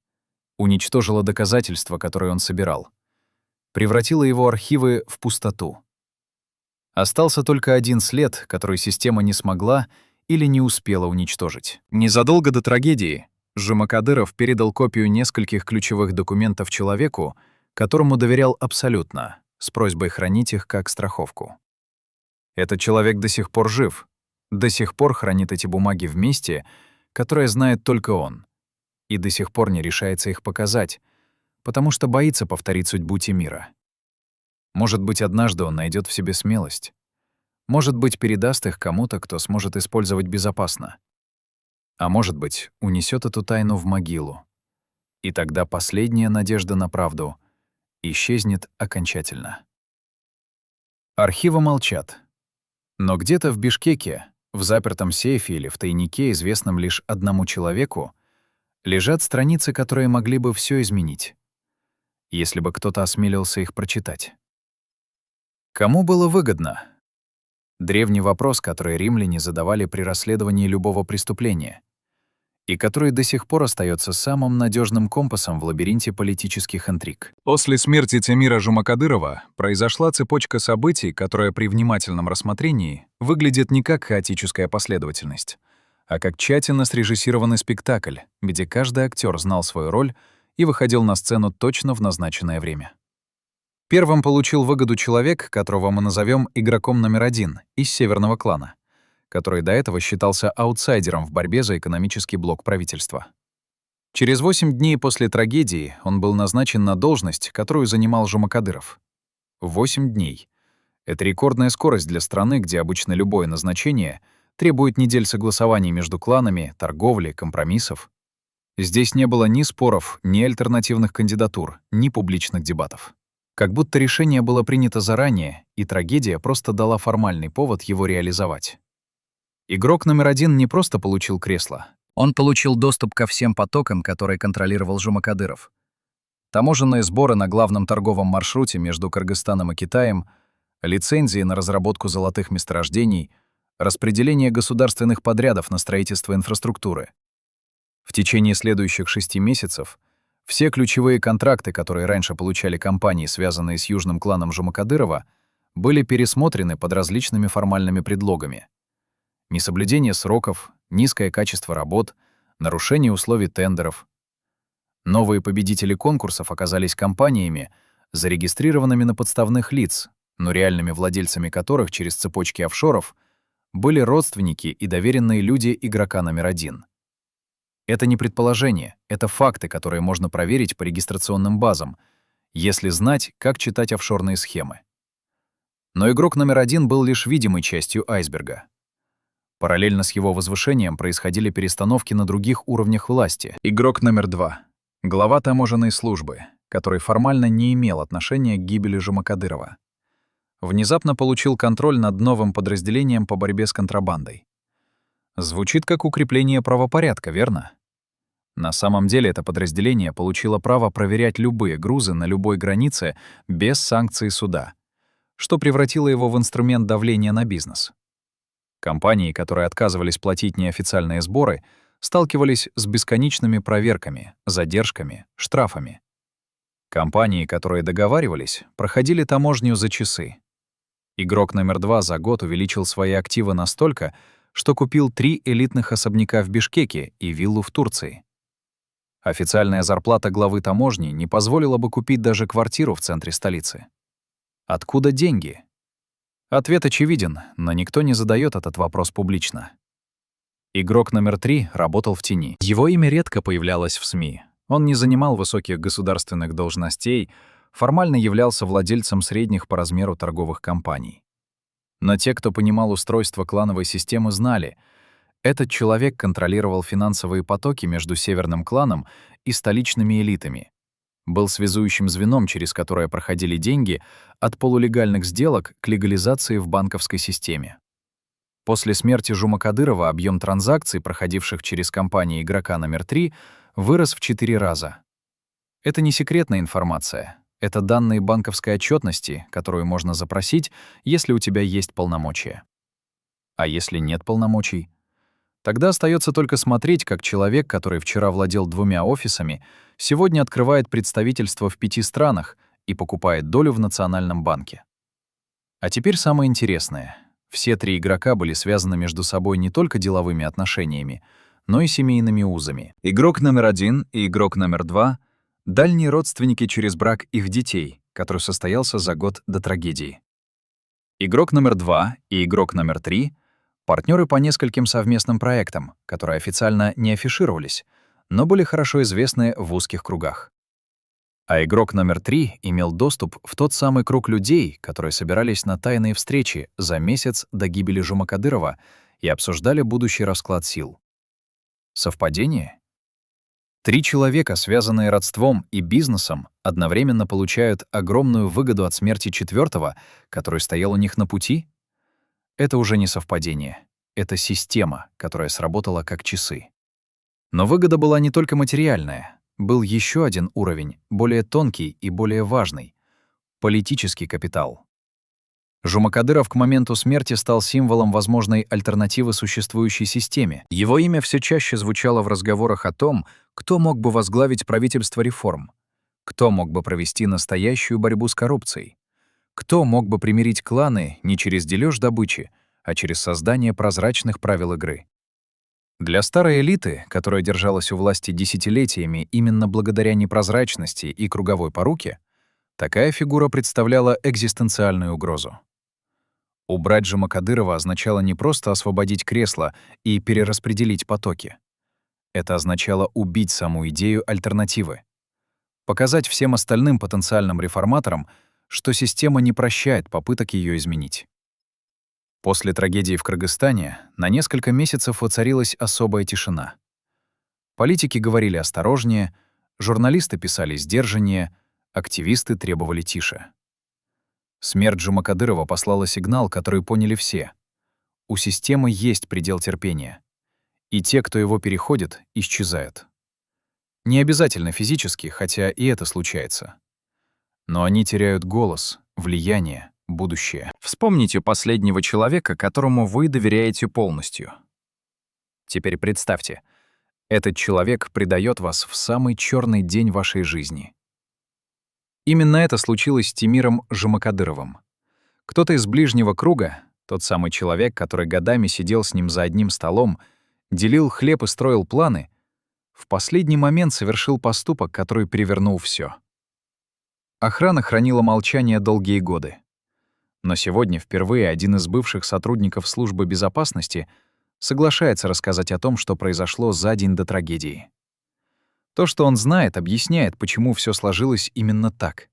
уничтожила доказательства, которые он собирал, превратила его архивы в пустоту. Остался только один след, который система не смогла или не успела уничтожить. Незадолго до трагедии Жумакадыров передал копию нескольких ключевых документов человеку, которому доверял абсолютно, с просьбой хранить их как страховку. Этот человек до сих пор жив, до сих пор хранит эти бумаги в месте, которое знает только он, и до сих пор не решается их показать, потому что боится повторить судьбу Тимира. Может быть, однажды он найдет в себе смелость. Может быть, передаст их кому-то, кто сможет использовать безопасно. А может быть, унесет эту тайну в могилу. И тогда последняя надежда на правду исчезнет окончательно. Архивы молчат. Но где-то в Бишкеке, в запертом сейфе или в тайнике, известном лишь одному человеку, лежат страницы, которые могли бы все изменить, если бы кто-то осмелился их прочитать. Кому было выгодно? Древний вопрос, который римляне задавали при расследовании любого преступления, и который до сих пор остается самым надежным компасом в лабиринте политических интриг. После смерти Тимира Жумакадырова произошла цепочка событий, которая при внимательном рассмотрении выглядит не как хаотическая последовательность, а как тщательно срежиссированный спектакль, где каждый актер знал свою роль и выходил на сцену точно в назначенное время. Первым получил выгоду человек, которого мы назовем игроком номер 1 из северного клана, который до этого считался аутсайдером в борьбе за экономический блок правительства. Через 8 дней после трагедии он был назначен на должность, которую занимал Жумакадыров. 8 дней. Это рекордная скорость для страны, где обычно любое назначение требует недель согласований между кланами, торговли, компромиссов. Здесь не было ни споров, ни альтернативных кандидатур, ни публичных дебатов. Как будто решение было принято заранее, и трагедия просто дала формальный повод его реализовать. Игрок номер один не просто получил кресло. Он получил доступ ко всем потокам, которые контролировал Жумакадыров. Таможенные сборы на главном торговом маршруте между Кыргызстаном и Китаем, лицензии на разработку золотых месторождений, распределение государственных подрядов на строительство инфраструктуры. В течение следующих 6 месяцев все ключевые контракты, которые раньше получали компании, связанные с южным кланом Жумакадырова, были пересмотрены под различными формальными предлогами. Несоблюдение сроков, низкое качество работ, нарушение условий тендеров. Новые победители конкурсов оказались компаниями, зарегистрированными на подставных лиц, но реальными владельцами которых через цепочки офшоров были родственники и доверенные люди игрока номер один. Это не предположение, это факты, которые можно проверить по регистрационным базам, если знать, как читать офшорные схемы. Но игрок номер один был лишь видимой частью айсберга. Параллельно с его возвышением происходили перестановки на других уровнях власти. Игрок номер два — глава таможенной службы, который формально не имел отношения к гибели Жумакадырова. Внезапно получил контроль над новым подразделением по борьбе с контрабандой. Звучит как укрепление правопорядка, верно? На самом деле это подразделение получило право проверять любые грузы на любой границе без санкций суда, что превратило его в инструмент давления на бизнес. Компании, которые отказывались платить неофициальные сборы, сталкивались с бесконечными проверками, задержками, штрафами. Компании, которые договаривались, проходили таможню за часы. Игрок номер два за год увеличил свои активы настолько, что купил 3 элитных особняка в Бишкеке и виллу в Турции. Официальная зарплата главы таможни не позволила бы купить даже квартиру в центре столицы. Откуда деньги? Ответ очевиден, но никто не задает этот вопрос публично. Игрок номер 3 работал в тени. Его имя редко появлялось в СМИ. Он не занимал высоких государственных должностей, формально являлся владельцем средних по размеру торговых компаний. Но те, кто понимал устройство клановой системы, знали, этот человек контролировал финансовые потоки между северным кланом и столичными элитами, был связующим звеном, через которое проходили деньги от полулегальных сделок к легализации в банковской системе. После смерти Жумакадырова объем транзакций, проходивших через компании игрока номер 3, вырос в 4 раза. Это не секретная информация. Это данные банковской отчетности, которую можно запросить, если у тебя есть полномочия. А если нет полномочий? Тогда остается только смотреть, как человек, который вчера владел 2 офисами, сегодня открывает представительство в 5 странах и покупает долю в Национальном банке. А теперь самое интересное. Все 3 игрока были связаны между собой не только деловыми отношениями, но и семейными узами. Игрок номер 1 и игрок номер 2 — дальние родственники через брак их детей, который состоялся за год до трагедии. Игрок номер 2 и игрок номер 3 — партнеры по нескольким совместным проектам, которые официально не афишировались, но были хорошо известны в узких кругах. А игрок номер 3 имел доступ в тот самый круг людей, которые собирались на тайные встречи за месяц до гибели Жумакадырова и обсуждали будущий расклад сил. Совпадение? 3 человека, связанные родством и бизнесом, одновременно получают огромную выгоду от смерти 4-го, который стоял у них на пути? Это уже не совпадение. Это система, которая сработала как часы. Но выгода была не только материальная. Был еще один уровень, более тонкий и более важный — политический капитал. Жумакадыров к моменту смерти стал символом возможной альтернативы существующей системе. Его имя все чаще звучало в разговорах о том, кто мог бы возглавить правительство реформ, кто мог бы провести настоящую борьбу с коррупцией, кто мог бы примирить кланы не через дележ добычи, а через создание прозрачных правил игры. Для старой элиты, которая держалась у власти десятилетиями именно благодаря непрозрачности и круговой поруке, такая фигура представляла экзистенциальную угрозу. Убрать Жумакадырова означало не просто освободить кресло и перераспределить потоки. Это означало убить саму идею альтернативы. Показать всем остальным потенциальным реформаторам, что система не прощает попыток ее изменить. После трагедии в Кыргызстане на несколько месяцев воцарилась особая тишина. Политики говорили осторожнее, журналисты писали сдержаннее, активисты требовали тише. Смерть Жумакадырова послала сигнал, который поняли все. У системы есть предел терпения. И те, кто его переходит, исчезают. Не обязательно физически, хотя и это случается. Но они теряют голос, влияние, будущее. Вспомните последнего человека, которому вы доверяете полностью. Теперь представьте, этот человек предает вас в самый черный день вашей жизни. Именно это случилось с Тимиром Жумакадыровым. Кто-то из ближнего круга, тот самый человек, который годами сидел с ним за одним столом, делил хлеб и строил планы, в последний момент совершил поступок, который перевернул все. Охрана хранила молчание долгие годы. Но сегодня впервые один из бывших сотрудников службы безопасности соглашается рассказать о том, что произошло за день до трагедии. То, что он знает, объясняет, почему все сложилось именно так.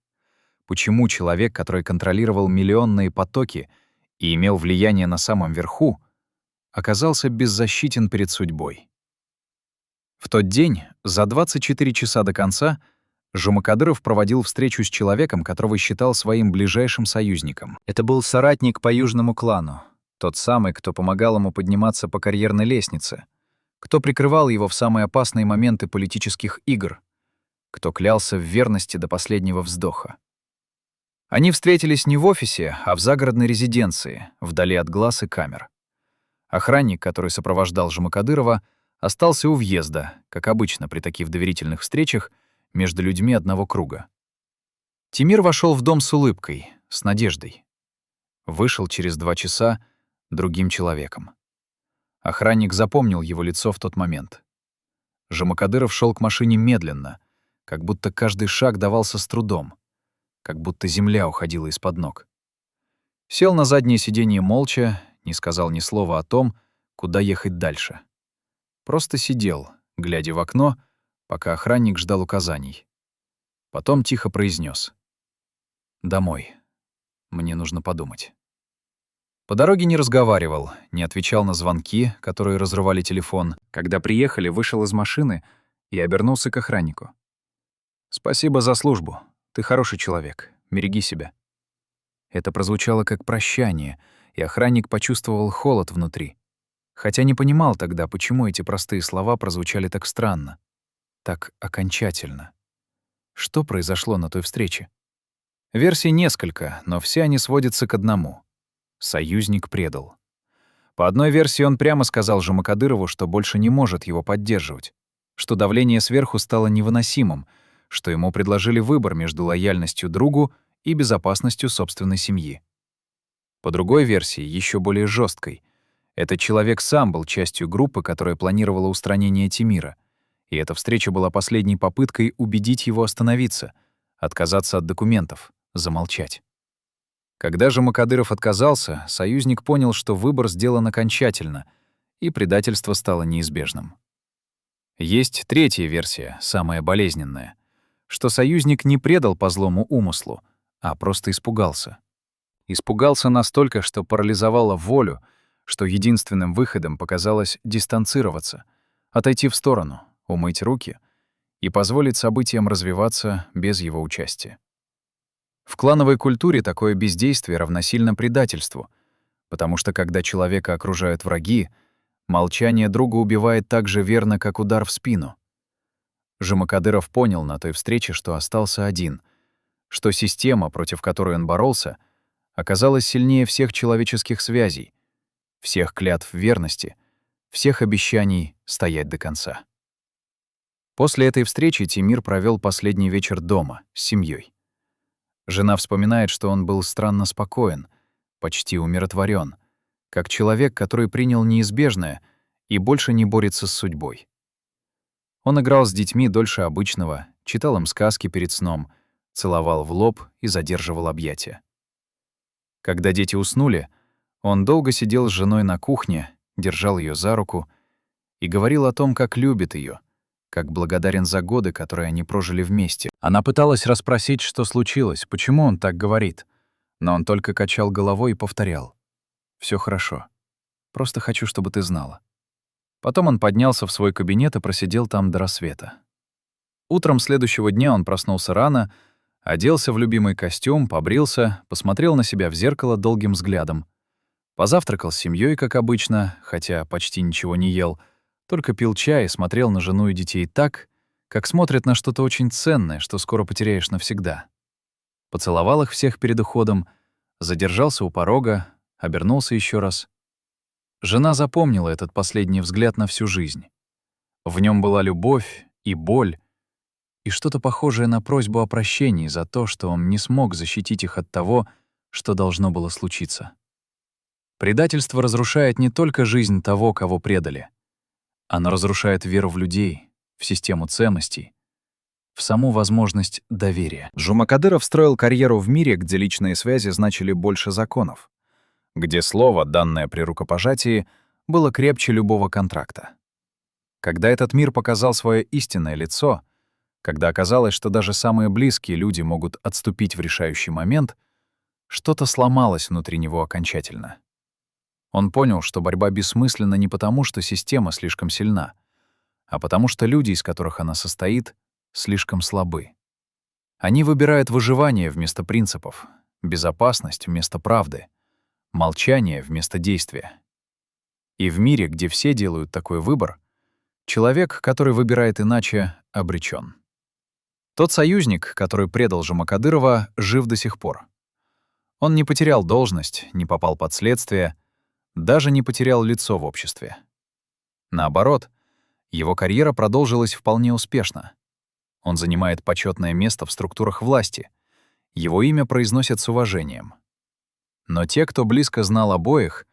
Почему человек, который контролировал миллионные потоки и имел влияние на самом верху, оказался беззащитен перед судьбой. В тот день, за 24 часа до конца, Жумакадыров проводил встречу с человеком, которого считал своим ближайшим союзником. Это был соратник по южному клану, тот самый, кто помогал ему подниматься по карьерной лестнице, кто прикрывал его в самые опасные моменты политических игр, кто клялся в верности до последнего вздоха. Они встретились не в офисе, а в загородной резиденции, вдали от глаз и камер. Охранник, который сопровождал Жумакадырова, остался у въезда, как обычно при таких доверительных встречах между людьми одного круга. Тимир вошел в дом с улыбкой, с надеждой. Вышел через 2 часа другим человеком. Охранник запомнил его лицо в тот момент. Жумакадыров шел к машине медленно, как будто каждый шаг давался с трудом, как будто земля уходила из-под ног. Сел на заднее сиденье молча, не сказал ни слова о том, куда ехать дальше. Просто сидел, глядя в окно, пока охранник ждал указаний. Потом тихо произнес: «Домой. Мне нужно подумать». По дороге не разговаривал, не отвечал на звонки, которые разрывали телефон. Когда приехали, вышел из машины и обернулся к охраннику. «Спасибо за службу. Ты хороший человек. Береги себя». Это прозвучало как прощание, и охранник почувствовал холод внутри. Хотя не понимал тогда, почему эти простые слова прозвучали так странно, так окончательно. Что произошло на той встрече? Версий несколько, но все они сводятся к одному. Союзник предал. По одной версии он прямо сказал Жумакадырову, что больше не может его поддерживать, что давление сверху стало невыносимым, что ему предложили выбор между лояльностью другу и безопасностью собственной семьи. По другой версии, еще более жесткой, этот человек сам был частью группы, которая планировала устранение Тимира, и эта встреча была последней попыткой убедить его остановиться, отказаться от документов, замолчать. Когда же Жумакадыров отказался, союзник понял, что выбор сделан окончательно, и предательство стало неизбежным. Есть третья версия, самая болезненная, что союзник не предал по злому умыслу, а просто испугался. Испугался настолько, что парализовало волю, что единственным выходом показалось дистанцироваться, отойти в сторону, умыть руки и позволить событиям развиваться без его участия. В клановой культуре такое бездействие равносильно предательству, потому что когда человека окружают враги, молчание друга убивает так же верно, как удар в спину. Жумакадыров понял на той встрече, что остался один, что система, против которой он боролся, оказалась сильнее всех человеческих связей, всех клятв верности, всех обещаний стоять до конца. После этой встречи Тимир провел последний вечер дома, с семьей. Жена вспоминает, что он был странно спокоен, почти умиротворен, как человек, который принял неизбежное и больше не борется с судьбой. Он играл с детьми дольше обычного, читал им сказки перед сном, целовал в лоб и задерживал объятия. Когда дети уснули, он долго сидел с женой на кухне, держал ее за руку и говорил о том, как любит ее, как благодарен за годы, которые они прожили вместе. Она пыталась расспросить, что случилось, почему он так говорит, но он только качал головой и повторял: «Всё хорошо. Просто хочу, чтобы ты знала». Потом он поднялся в свой кабинет и просидел там до рассвета. Утром следующего дня он проснулся рано, оделся в любимый костюм, побрился, посмотрел на себя в зеркало долгим взглядом. Позавтракал с семьей, как обычно, хотя почти ничего не ел, только пил чай и смотрел на жену и детей так, как смотрят на что-то очень ценное, что скоро потеряешь навсегда. Поцеловал их всех перед уходом, задержался у порога, обернулся еще раз. Жена запомнила этот последний взгляд на всю жизнь. В нем была любовь и боль, и что-то похожее на просьбу о прощении за то, что он не смог защитить их от того, что должно было случиться. Предательство разрушает не только жизнь того, кого предали. Оно разрушает веру в людей, в систему ценностей, в саму возможность доверия. Жумакадыров строил карьеру в мире, где личные связи значили больше законов, где слово, данное при рукопожатии, было крепче любого контракта. Когда этот мир показал свое истинное лицо, когда оказалось, что даже самые близкие люди могут отступить в решающий момент, что-то сломалось внутри него окончательно. Он понял, что борьба бессмысленна не потому, что система слишком сильна, а потому что люди, из которых она состоит, слишком слабы. Они выбирают выживание вместо принципов, безопасность вместо правды, молчание вместо действия. И в мире, где все делают такой выбор, человек, который выбирает иначе, обречен. Тот союзник, который предал Жумакадырова, жив до сих пор. Он не потерял должность, не попал под следствие, даже не потерял лицо в обществе. Наоборот, его карьера продолжилась вполне успешно. Он занимает почетное место в структурах власти. Его имя произносят с уважением. Но те, кто близко знал обоих,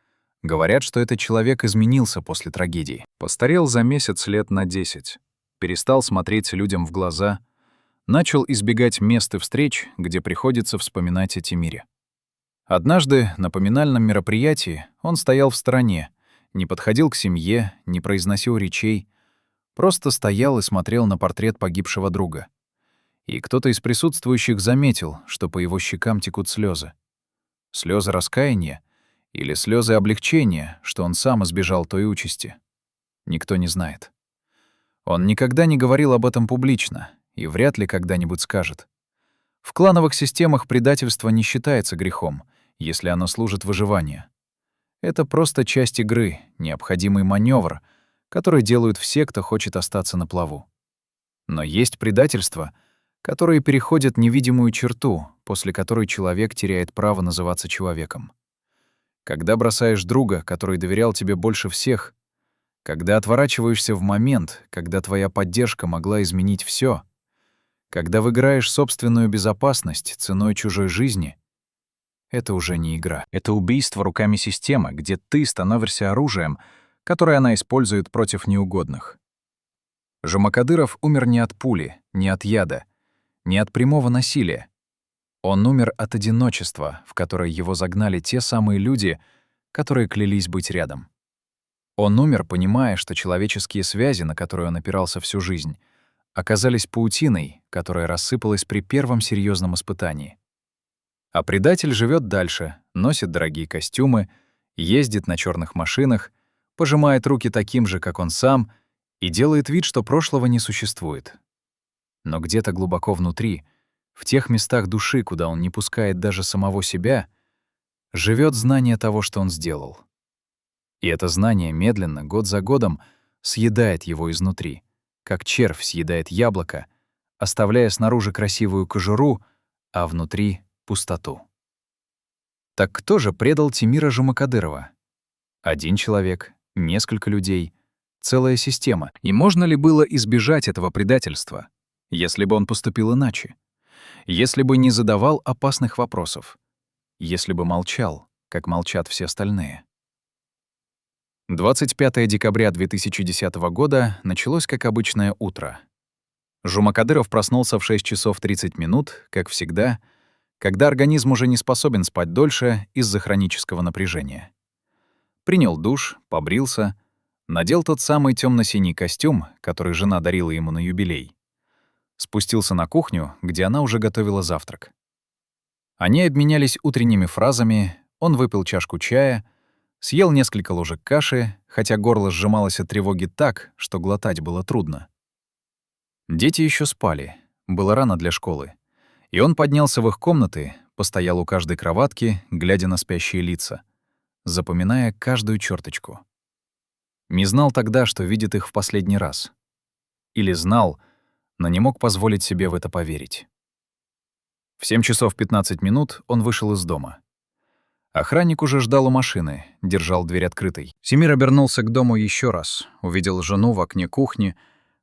говорят, что этот человек изменился после трагедии. Постарел за месяц лет на 10, перестал смотреть людям в глаза, начал избегать мест и встреч, где приходится вспоминать о Тимире. Однажды на поминальном мероприятии он стоял в стороне, не подходил к семье, не произносил речей, просто стоял и смотрел на портрет погибшего друга. И кто-то из присутствующих заметил, что по его щекам текут слезы. Слезы раскаяния или слезы облегчения, что он сам избежал той участи. Никто не знает. Он никогда не говорил об этом публично и вряд ли когда-нибудь скажет. В клановых системах предательство не считается грехом, если оно служит выживанию. Это просто часть игры, необходимый маневр, который делают все, кто хочет остаться на плаву. Но есть предательства, которые переходят невидимую черту, после которой человек теряет право называться человеком. Когда бросаешь друга, который доверял тебе больше всех, когда отворачиваешься в момент, когда твоя поддержка могла изменить все, когда выиграешь собственную безопасность ценой чужой жизни, это уже не игра. Это убийство руками системы, где ты становишься оружием, которое она использует против неугодных. Жумакадыров умер не от пули, не от яда, не от прямого насилия. Он умер от одиночества, в которое его загнали те самые люди, которые клялись быть рядом. Он умер, понимая, что человеческие связи, на которые он опирался всю жизнь, оказались паутиной, которая рассыпалась при первом серьезном испытании. А предатель живет дальше, носит дорогие костюмы, ездит на черных машинах, пожимает руки таким же, как он сам, и делает вид, что прошлого не существует. Но где-то глубоко внутри, в тех местах души, куда он не пускает даже самого себя, живет знание того, что он сделал. И это знание медленно, год за годом, съедает его изнутри, как червь съедает яблоко, оставляя снаружи красивую кожуру, а внутри — пустоту. Так кто же предал Тимира Жумакадырова? Один человек, несколько людей, целая система. И можно ли было избежать этого предательства, если бы он поступил иначе? Если бы не задавал опасных вопросов? Если бы молчал, как молчат все остальные? 25 декабря 2010 года началось как обычное утро. Жумакадыров проснулся в 6 часов 30 минут, как всегда, когда организм уже не способен спать дольше из-за хронического напряжения. Принял душ, побрился, надел тот самый темно-синий костюм, который жена дарила ему на юбилей. Спустился на кухню, где она уже готовила завтрак. Они обменялись утренними фразами, он выпил чашку чая, Съел несколько ложек каши, хотя горло сжималось от тревоги так, что глотать было трудно. Дети еще спали, было рано для школы. И он поднялся в их комнаты, постоял у каждой кроватки, глядя на спящие лица, запоминая каждую черточку. Не знал тогда, что видит их в последний раз. Или знал, но не мог позволить себе в это поверить. В 7 часов 15 минут он вышел из дома. Охранник уже ждал у машины, держал дверь открытой. Семир обернулся к дому еще раз, увидел жену в окне кухни,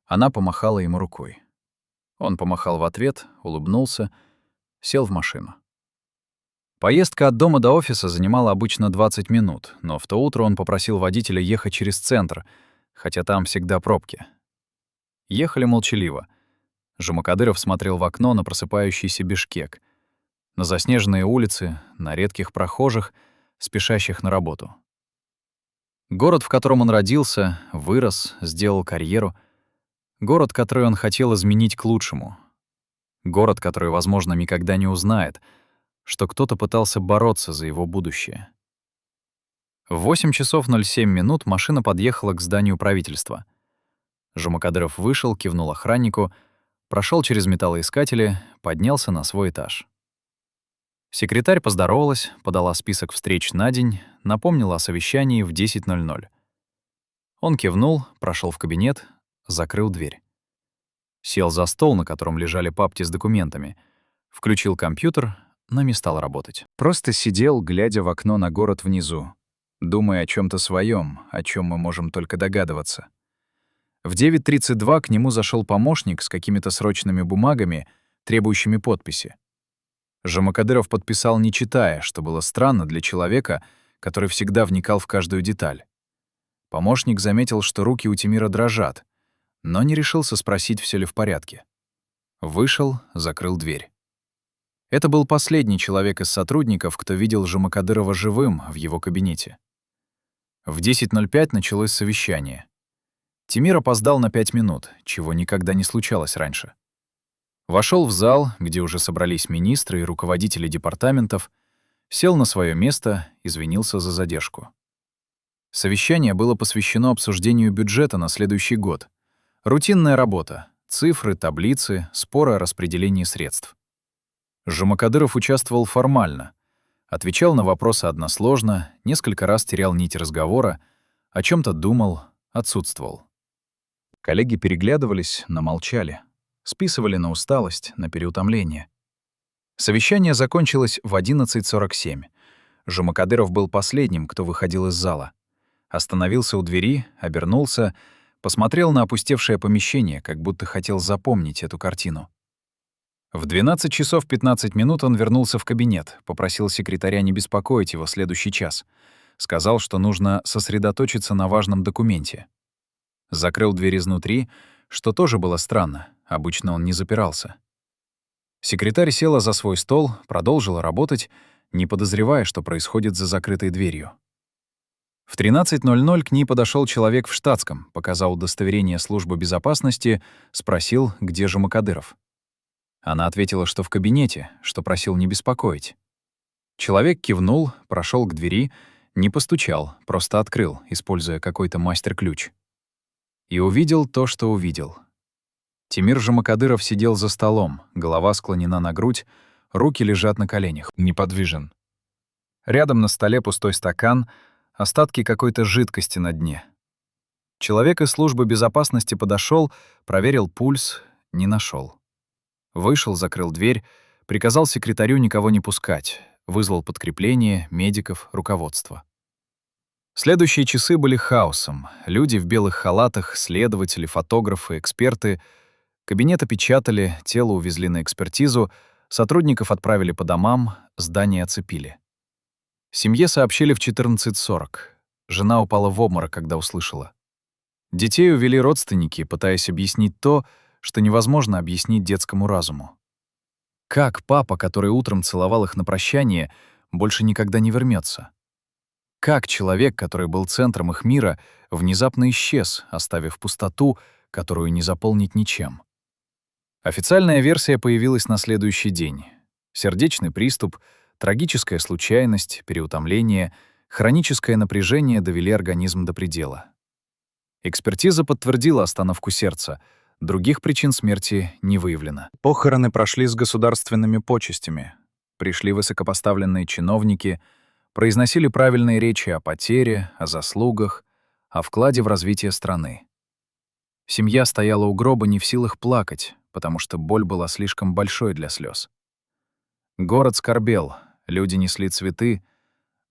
она помахала ему рукой. Он помахал в ответ, улыбнулся, сел в машину. Поездка от дома до офиса занимала обычно 20 минут, но в то утро он попросил водителя ехать через центр, хотя там всегда пробки. Ехали молчаливо. Жумакадыров смотрел в окно на просыпающийся Бишкек, на заснеженные улицы, на редких прохожих, спешащих на работу. Город, в котором он родился, вырос, сделал карьеру. Город, который он хотел изменить к лучшему. Город, который, возможно, никогда не узнает, что кто-то пытался бороться за его будущее. В 8 часов 07 минут машина подъехала к зданию правительства. Жумакадыров вышел, кивнул охраннику, прошел через металлоискатели, поднялся на свой этаж. Секретарь поздоровалась, подала список встреч на день, напомнила о совещании в 10:00. Он кивнул, прошел в кабинет, закрыл дверь. Сел за стол, на котором лежали папки с документами, включил компьютер, но не стал работать. Просто сидел, глядя в окно на город внизу, думая о чем то своем, о чем мы можем только догадываться. В 9:32 к нему зашел помощник с какими-то срочными бумагами, требующими подписи. Жумакадыров подписал, не читая, что было странно для человека, который всегда вникал в каждую деталь. Помощник заметил, что руки у Тимира дрожат, но не решился спросить, все ли в порядке. Вышел, закрыл дверь. Это был последний человек из сотрудников, кто видел Жумакадырова живым в его кабинете. В 10:05 началось совещание. Тимир опоздал на 5 минут, чего никогда не случалось раньше. Вошел в зал, где уже собрались министры и руководители департаментов, сел на свое место, извинился за задержку. Совещание было посвящено обсуждению бюджета на следующий год. Рутинная работа, цифры, таблицы, споры о распределении средств. Жумакадыров участвовал формально, отвечал на вопросы односложно, несколько раз терял нить разговора, о чем то думал, отсутствовал. Коллеги переглядывались, но молчали. Списывали на усталость, на переутомление. Совещание закончилось в 11:47. Жумакадыров был последним, кто выходил из зала. Остановился у двери, обернулся, посмотрел на опустевшее помещение, как будто хотел запомнить эту картину. В 12 часов 15 минут он вернулся в кабинет, попросил секретаря не беспокоить его следующий час. Сказал, что нужно сосредоточиться на важном документе. Закрыл дверь изнутри, что тоже было странно, обычно он не запирался. Секретарь села за свой стол, продолжила работать, не подозревая, что происходит за закрытой дверью. В 13:00 к ней подошел человек в штатском, показал удостоверение службы безопасности, спросил, где же Жумакадыров. Она ответила, что в кабинете, что просил не беспокоить. Человек кивнул, прошел к двери, не постучал, просто открыл, используя какой-то мастер-ключ. И увидел то, что увидел. Тимир Жумакадыров сидел за столом, голова склонена на грудь, руки лежат на коленях, неподвижен. Рядом на столе пустой стакан, остатки какой-то жидкости на дне. Человек из службы безопасности подошел, проверил пульс, не нашел. Вышел, закрыл дверь, приказал секретарю никого не пускать, вызвал подкрепление, медиков, руководство. Следующие часы были хаосом. Люди в белых халатах, следователи, фотографы, эксперты. Кабинет опечатали, тело увезли на экспертизу, сотрудников отправили по домам, здание оцепили. Семье сообщили в 14:40. Жена упала в обморок, когда услышала. Детей увели родственники, пытаясь объяснить то, что невозможно объяснить детскому разуму. Как папа, который утром целовал их на прощание, больше никогда не вернется? Как человек, который был центром их мира, внезапно исчез, оставив пустоту, которую не заполнить ничем? Официальная версия появилась на следующий день. Сердечный приступ, трагическая случайность, переутомление, Хроническое напряжение довели организм до предела. Экспертиза подтвердила остановку сердца, других причин смерти не выявлено. Похороны прошли с государственными почестями. Пришли высокопоставленные чиновники, произносили правильные речи о потере, о заслугах, о вкладе в развитие страны. Семья стояла у гроба не в силах плакать, потому что боль была слишком большой для слез. Город скорбел, люди несли цветы,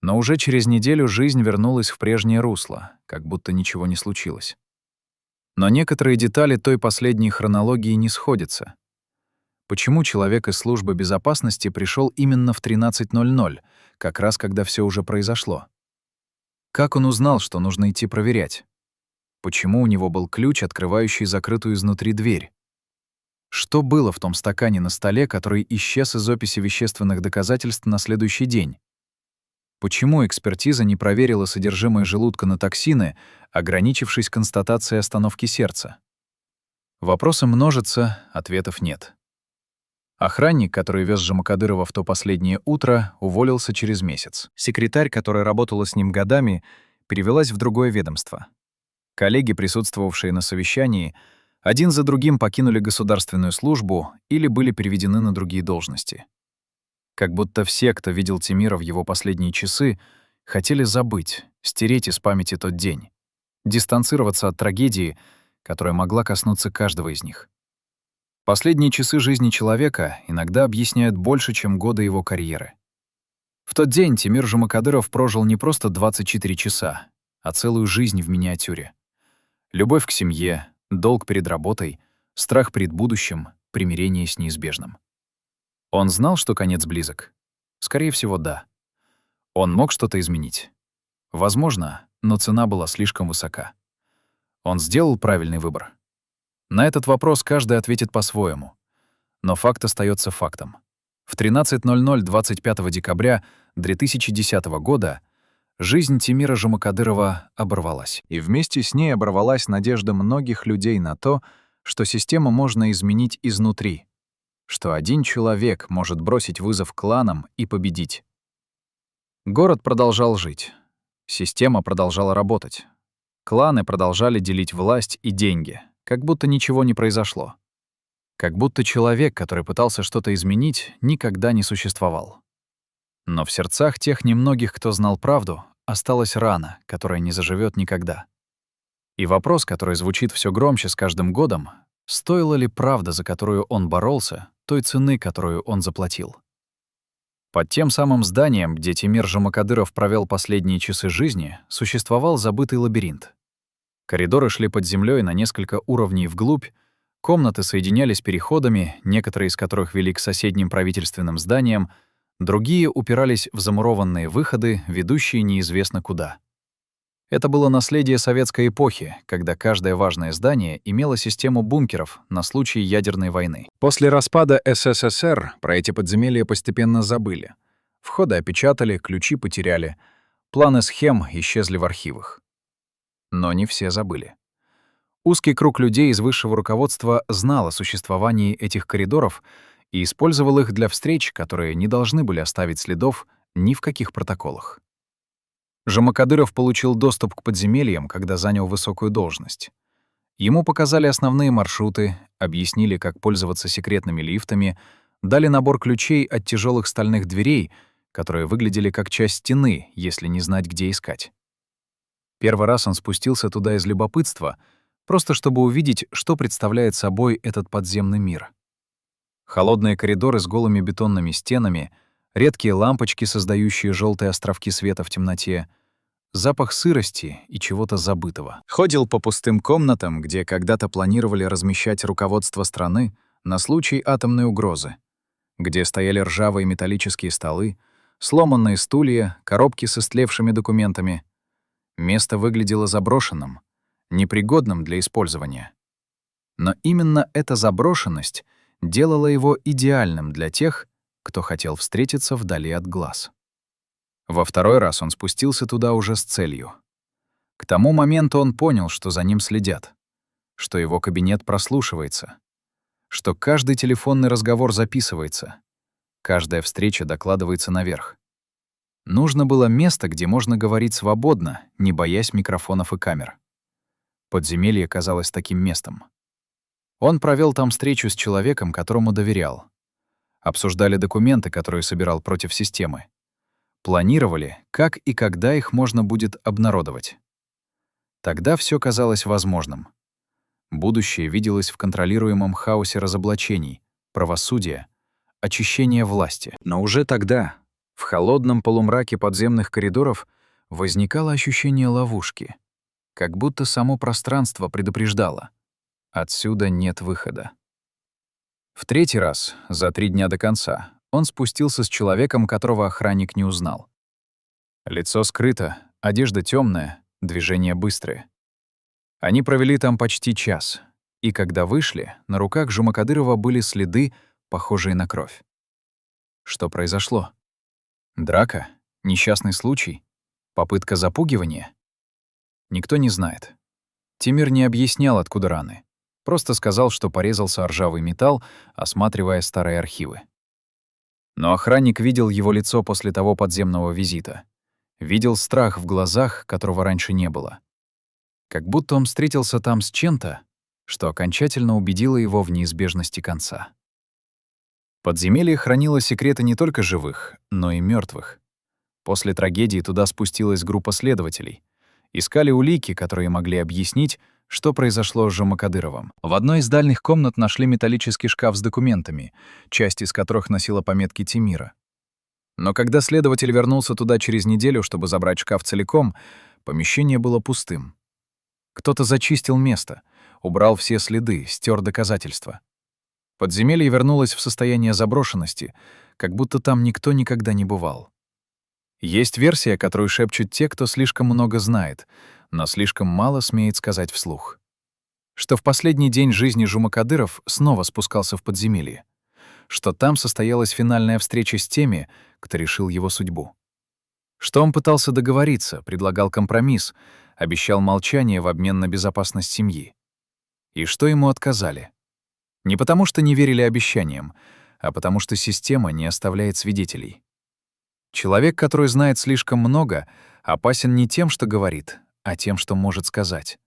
но уже через неделю жизнь вернулась в прежнее русло, как будто ничего не случилось. Но некоторые детали той последней хронологии не сходятся. Почему человек из службы безопасности пришел именно в 13:00, как раз когда все уже произошло? Как он узнал, что нужно идти проверять? Почему у него был ключ, открывающий закрытую изнутри дверь? Что было в том стакане на столе, который исчез из описи вещественных доказательств на следующий день? Почему экспертиза не проверила содержимое желудка на токсины, ограничившись констатацией остановки сердца? Вопросы множатся, ответов нет. Охранник, который вез Жамакадырова в то последнее утро, уволился через месяц. Секретарь, которая работала с ним годами, перевелась в другое ведомство. Коллеги, присутствовавшие на совещании, один за другим покинули государственную службу или были переведены на другие должности. Как будто все, кто видел Тимира в его последние часы, хотели забыть, стереть из памяти тот день, дистанцироваться от трагедии, которая могла коснуться каждого из них. Последние часы жизни человека иногда объясняют больше, чем годы его карьеры. В тот день Тимир Жумакадыров прожил не просто 24 часа, а целую жизнь в миниатюре. Любовь к семье, долг перед работой, страх перед будущим, примирение с неизбежным. Он знал, что конец близок? Скорее всего, да. Он мог что-то изменить? Возможно, но цена была слишком высока. Он сделал правильный выбор? На этот вопрос каждый ответит по-своему. Но факт остается фактом. В 13:00 25 декабря 2010 года жизнь Тимира Жумакадырова оборвалась. И вместе с ней оборвалась надежда многих людей на то, что систему можно изменить изнутри, что один человек может бросить вызов кланам и победить. Город продолжал жить. Система продолжала работать. Кланы продолжали делить власть и деньги, как будто ничего не произошло. Как будто человек, который пытался что-то изменить, никогда не существовал. Но в сердцах тех немногих, кто знал правду, осталась рана, которая не заживет никогда. И вопрос, который звучит все громче с каждым годом, стоила ли правда, за которую он боролся, той цены, которую он заплатил? Под тем самым зданием, где Тимир Жумакадыров провел последние часы жизни, существовал забытый лабиринт. Коридоры шли под землей на несколько уровней вглубь, комнаты соединялись переходами, некоторые из которых вели к соседним правительственным зданиям, другие упирались в замурованные выходы, ведущие неизвестно куда. Это было наследие советской эпохи, когда каждое важное здание имело систему бункеров на случай ядерной войны. После распада СССР про эти подземелья постепенно забыли. Входы опечатали, ключи потеряли, планы схем исчезли в архивах. Но не все забыли. Узкий круг людей из высшего руководства знал о существовании этих коридоров и использовал их для встреч, которые не должны были оставить следов ни в каких протоколах. Жумакадыров получил доступ к подземельям, когда занял высокую должность. Ему показали основные маршруты, объяснили, как пользоваться секретными лифтами, дали набор ключей от тяжелых стальных дверей, которые выглядели как часть стены, если не знать, где искать. Первый раз он спустился туда из любопытства, просто чтобы увидеть, что представляет собой этот подземный мир. Холодные коридоры с голыми бетонными стенами, редкие лампочки, создающие желтые островки света в темноте, запах сырости и чего-то забытого. Ходил по пустым комнатам, где когда-то планировали размещать руководство страны на случай атомной угрозы, где стояли ржавые металлические столы, сломанные стулья, коробки с истлевшими документами. Место выглядело заброшенным, непригодным для использования. Но именно эта заброшенность делала его идеальным для тех, кто хотел встретиться вдали от глаз. Во второй раз он спустился туда уже с целью. К тому моменту он понял, что за ним следят, что его кабинет прослушивается, что каждый телефонный разговор записывается, каждая встреча докладывается наверх. Нужно было место, где можно говорить свободно, не боясь микрофонов и камер. Подземелье казалось таким местом. Он провел там встречу с человеком, которому доверял. Обсуждали документы, которые собирал против системы. Планировали, как и когда их можно будет обнародовать. Тогда все казалось возможным. Будущее виделось в контролируемом хаосе разоблачений, правосудия, очищения власти. Но уже тогда, в холодном полумраке подземных коридоров, возникало ощущение ловушки, как будто само пространство предупреждало: отсюда нет выхода. В третий раз, за 3 дня до конца, он спустился с человеком, которого охранник не узнал. Лицо скрыто, одежда темная, движения быстрые. Они провели там почти час, и когда вышли, на руках Жумакадырова были следы, похожие на кровь. Что произошло? Драка? Несчастный случай? Попытка запугивания? Никто не знает. Тимир не объяснял, откуда раны. Просто сказал, что порезался о ржавый металл, осматривая старые архивы. Но охранник видел его лицо после того подземного визита. Видел страх в глазах, которого раньше не было. Как будто он встретился там с чем-то, что окончательно убедило его в неизбежности конца. Подземелье хранило секреты не только живых, но и мертвых. После трагедии туда спустилась группа следователей. Искали улики, которые могли объяснить, что произошло с Жумакадыровым. В одной из дальних комнат нашли металлический шкаф с документами, часть из которых носила пометки Тимира. Но когда следователь вернулся туда через неделю, чтобы забрать шкаф целиком, помещение было пустым. Кто-то зачистил место, убрал все следы, стер доказательства. Подземелье вернулось в состояние заброшенности, как будто там никто никогда не бывал. Есть версия, которую шепчут те, кто слишком много знает, но слишком мало смеет сказать вслух. Что в последний день жизни Жумакадыров снова спускался в подземелье. Что там состоялась финальная встреча с теми, кто решил его судьбу. Что он пытался договориться, предлагал компромисс, обещал молчание в обмен на безопасность семьи. И что ему отказали. Не потому что не верили обещаниям, а потому что система не оставляет свидетелей. Человек, который знает слишком много, опасен не тем, что говорит, а тем, что может сказать.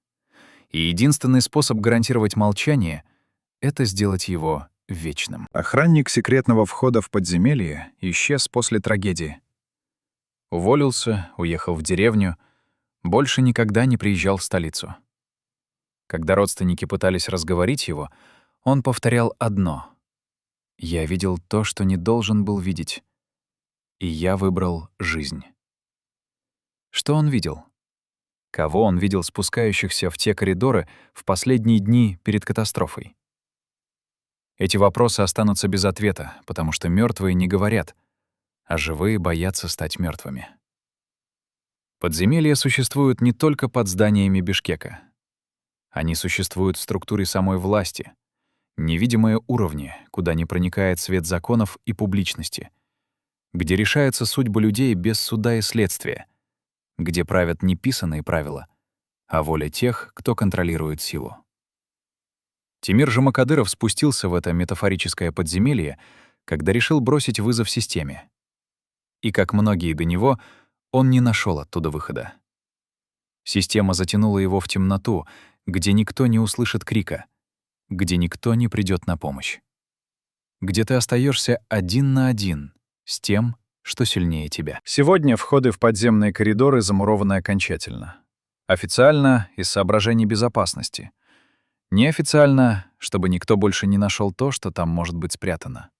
И единственный способ гарантировать молчание — это сделать его вечным. Охранник секретного входа в подземелье исчез после трагедии. Уволился, уехал в деревню, больше никогда не приезжал в столицу. Когда родственники пытались разговорить его, он повторял одно: «Я видел то, что не должен был видеть, и я выбрал жизнь». Что он видел? Кого он видел спускающихся в те коридоры в последние дни перед катастрофой? Эти вопросы останутся без ответа, потому что мертвые не говорят, а живые боятся стать мертвыми. Подземелья существуют не только под зданиями Бишкека. Они существуют в структуре самой власти, невидимые уровни, куда не проникает свет законов и публичности, где решаются судьбы людей без суда и следствия, где правят не писаные правила, а воля тех, кто контролирует силу. Тимир Жумакадыров спустился в это метафорическое подземелье, когда решил бросить вызов системе. И, как многие до него, он не нашел оттуда выхода. Система затянула его в темноту, где никто не услышит крика, где никто не придет на помощь, где ты остаешься один на один с тем, что сильнее тебя. Сегодня входы в подземные коридоры замурованы окончательно. Официально — из соображений безопасности. Неофициально, чтобы никто больше не нашел то, что там может быть спрятано.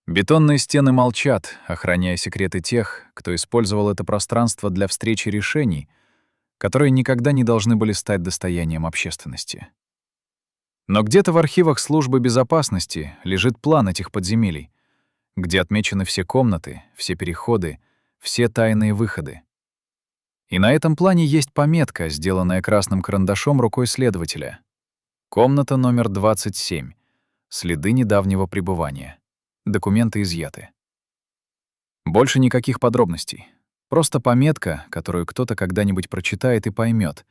Бетонные стены молчат, охраняя секреты тех, кто использовал это пространство для встречи решений, которые никогда не должны были стать достоянием общественности. Но где-то в архивах службы безопасности лежит план этих подземелий, где отмечены все комнаты, все переходы, все тайные выходы. И на этом плане есть пометка, сделанная красным карандашом рукой следователя. Комната номер 27. Следы недавнего пребывания. Документы изъяты. Больше никаких подробностей. Просто пометка, которую кто-то когда-нибудь прочитает и поймет,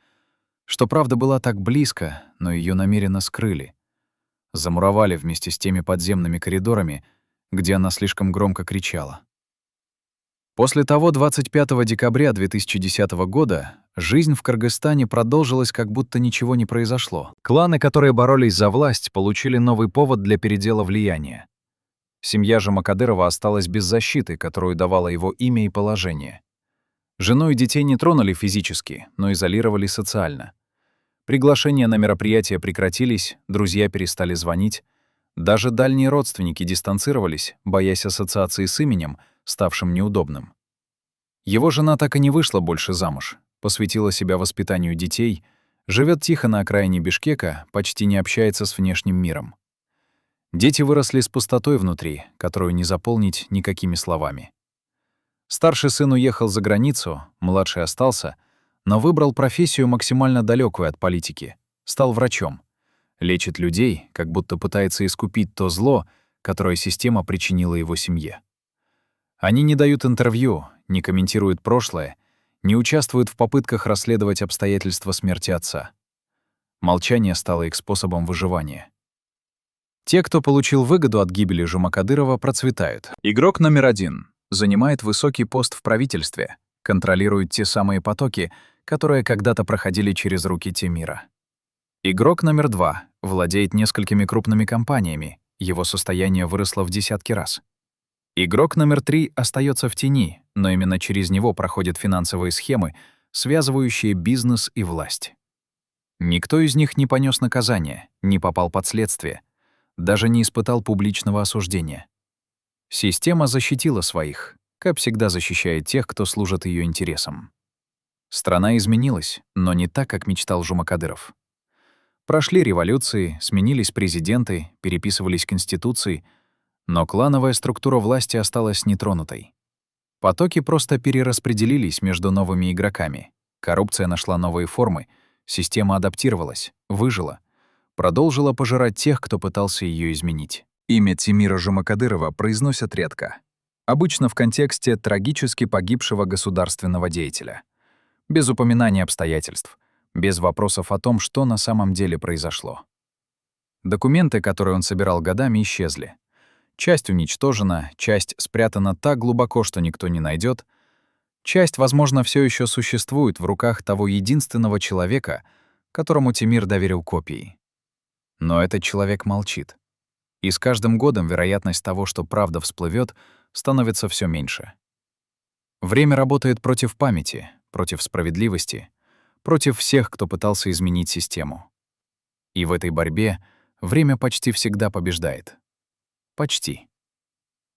что правда была так близко, но ее намеренно скрыли. Замуровали вместе с теми подземными коридорами, где она слишком громко кричала. После того 25 декабря 2010 года жизнь в Кыргызстане продолжилась, как будто ничего не произошло. Кланы, которые боролись за власть, получили новый повод для передела влияния. Семья Жумакадырова осталась без защиты, которую давало его имя и положение. Жену и детей не тронули физически, но изолировали социально. Приглашения на мероприятия прекратились, друзья перестали звонить. Даже дальние родственники дистанцировались, боясь ассоциации с именем, ставшим неудобным. Его жена так и не вышла больше замуж, посвятила себя воспитанию детей, живет тихо на окраине Бишкека, почти не общается с внешним миром. Дети выросли с пустотой внутри, которую не заполнить никакими словами. Старший сын уехал за границу, младший остался, но выбрал профессию максимально далекую от политики, стал врачом. Лечит людей, как будто пытается искупить то зло, которое система причинила его семье. Они не дают интервью, не комментируют прошлое, не участвуют в попытках расследовать обстоятельства смерти отца. Молчание стало их способом выживания. Те, кто получил выгоду от гибели Жумакадырова, процветают. Игрок номер 1 занимает высокий пост в правительстве, контролирует те самые потоки, которые когда-то проходили через руки Темира. Игрок номер 2 владеет несколькими крупными компаниями, его состояние выросло в десятки раз. Игрок номер 3 остается в тени, но именно через него проходят финансовые схемы, связывающие бизнес и власть. Никто из них не понес наказания, не попал под следствие, даже не испытал публичного осуждения. Система защитила своих, как всегда защищает тех, кто служит ее интересам. Страна изменилась, но не так, как мечтал Жумакадыров. Прошли революции, сменились президенты, переписывались конституции, но клановая структура власти осталась нетронутой. Потоки просто перераспределились между новыми игроками. Коррупция нашла новые формы, система адаптировалась, выжила, продолжила пожирать тех, кто пытался ее изменить. Имя Темира Жумакадырова произносят редко. Обычно в контексте трагически погибшего государственного деятеля. Без упоминания обстоятельств, без вопросов о том, что на самом деле произошло. Документы, которые он собирал годами, исчезли. Часть уничтожена, часть спрятана так глубоко, что никто не найдет. Часть, возможно, все еще существует в руках того единственного человека, которому Темир доверил копии. Но этот человек молчит. И с каждым годом вероятность того, что правда всплывет, становится все меньше. Время работает против памяти, против справедливости, против всех, кто пытался изменить систему. И в этой борьбе время почти всегда побеждает. Почти.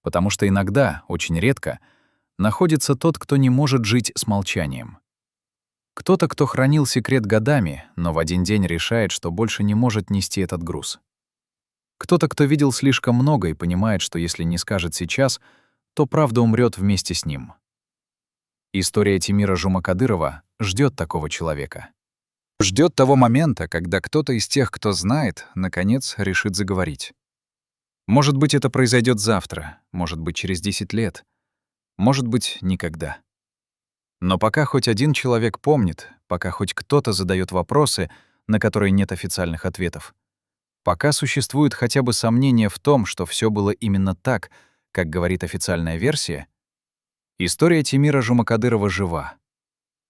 Потому что иногда, очень редко, находится тот, кто не может жить с молчанием. Кто-то, кто хранил секрет годами, но в один день решает, что больше не может нести этот груз. Кто-то, кто видел слишком много и понимает, что если не скажет сейчас, то правда умрет вместе с ним. История Темира Жумакадырова ждет такого человека. Ждет того момента, когда кто-то из тех, кто знает, наконец решит заговорить. Может быть, это произойдет завтра, может быть, через 10 лет, может быть, никогда. Но пока хоть один человек помнит, пока хоть кто-то задает вопросы, на которые нет официальных ответов, пока существует хотя бы сомнение в том, что все было именно так, как говорит официальная версия, история Темира Жумакадырова жива.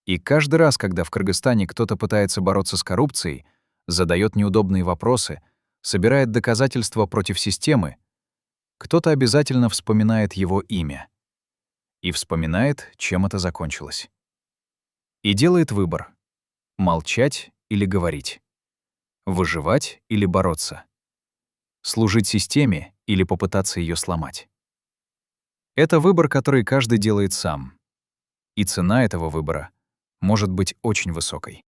И каждый раз, когда в Кыргызстане кто-то пытается бороться с коррупцией, задает неудобные вопросы, собирает доказательства против системы, кто-то обязательно вспоминает его имя. И вспоминает, чем это закончилось. И делает выбор — молчать или говорить, выживать или бороться, служить системе или попытаться ее сломать. Это выбор, который каждый делает сам. И цена этого выбора может быть очень высокой.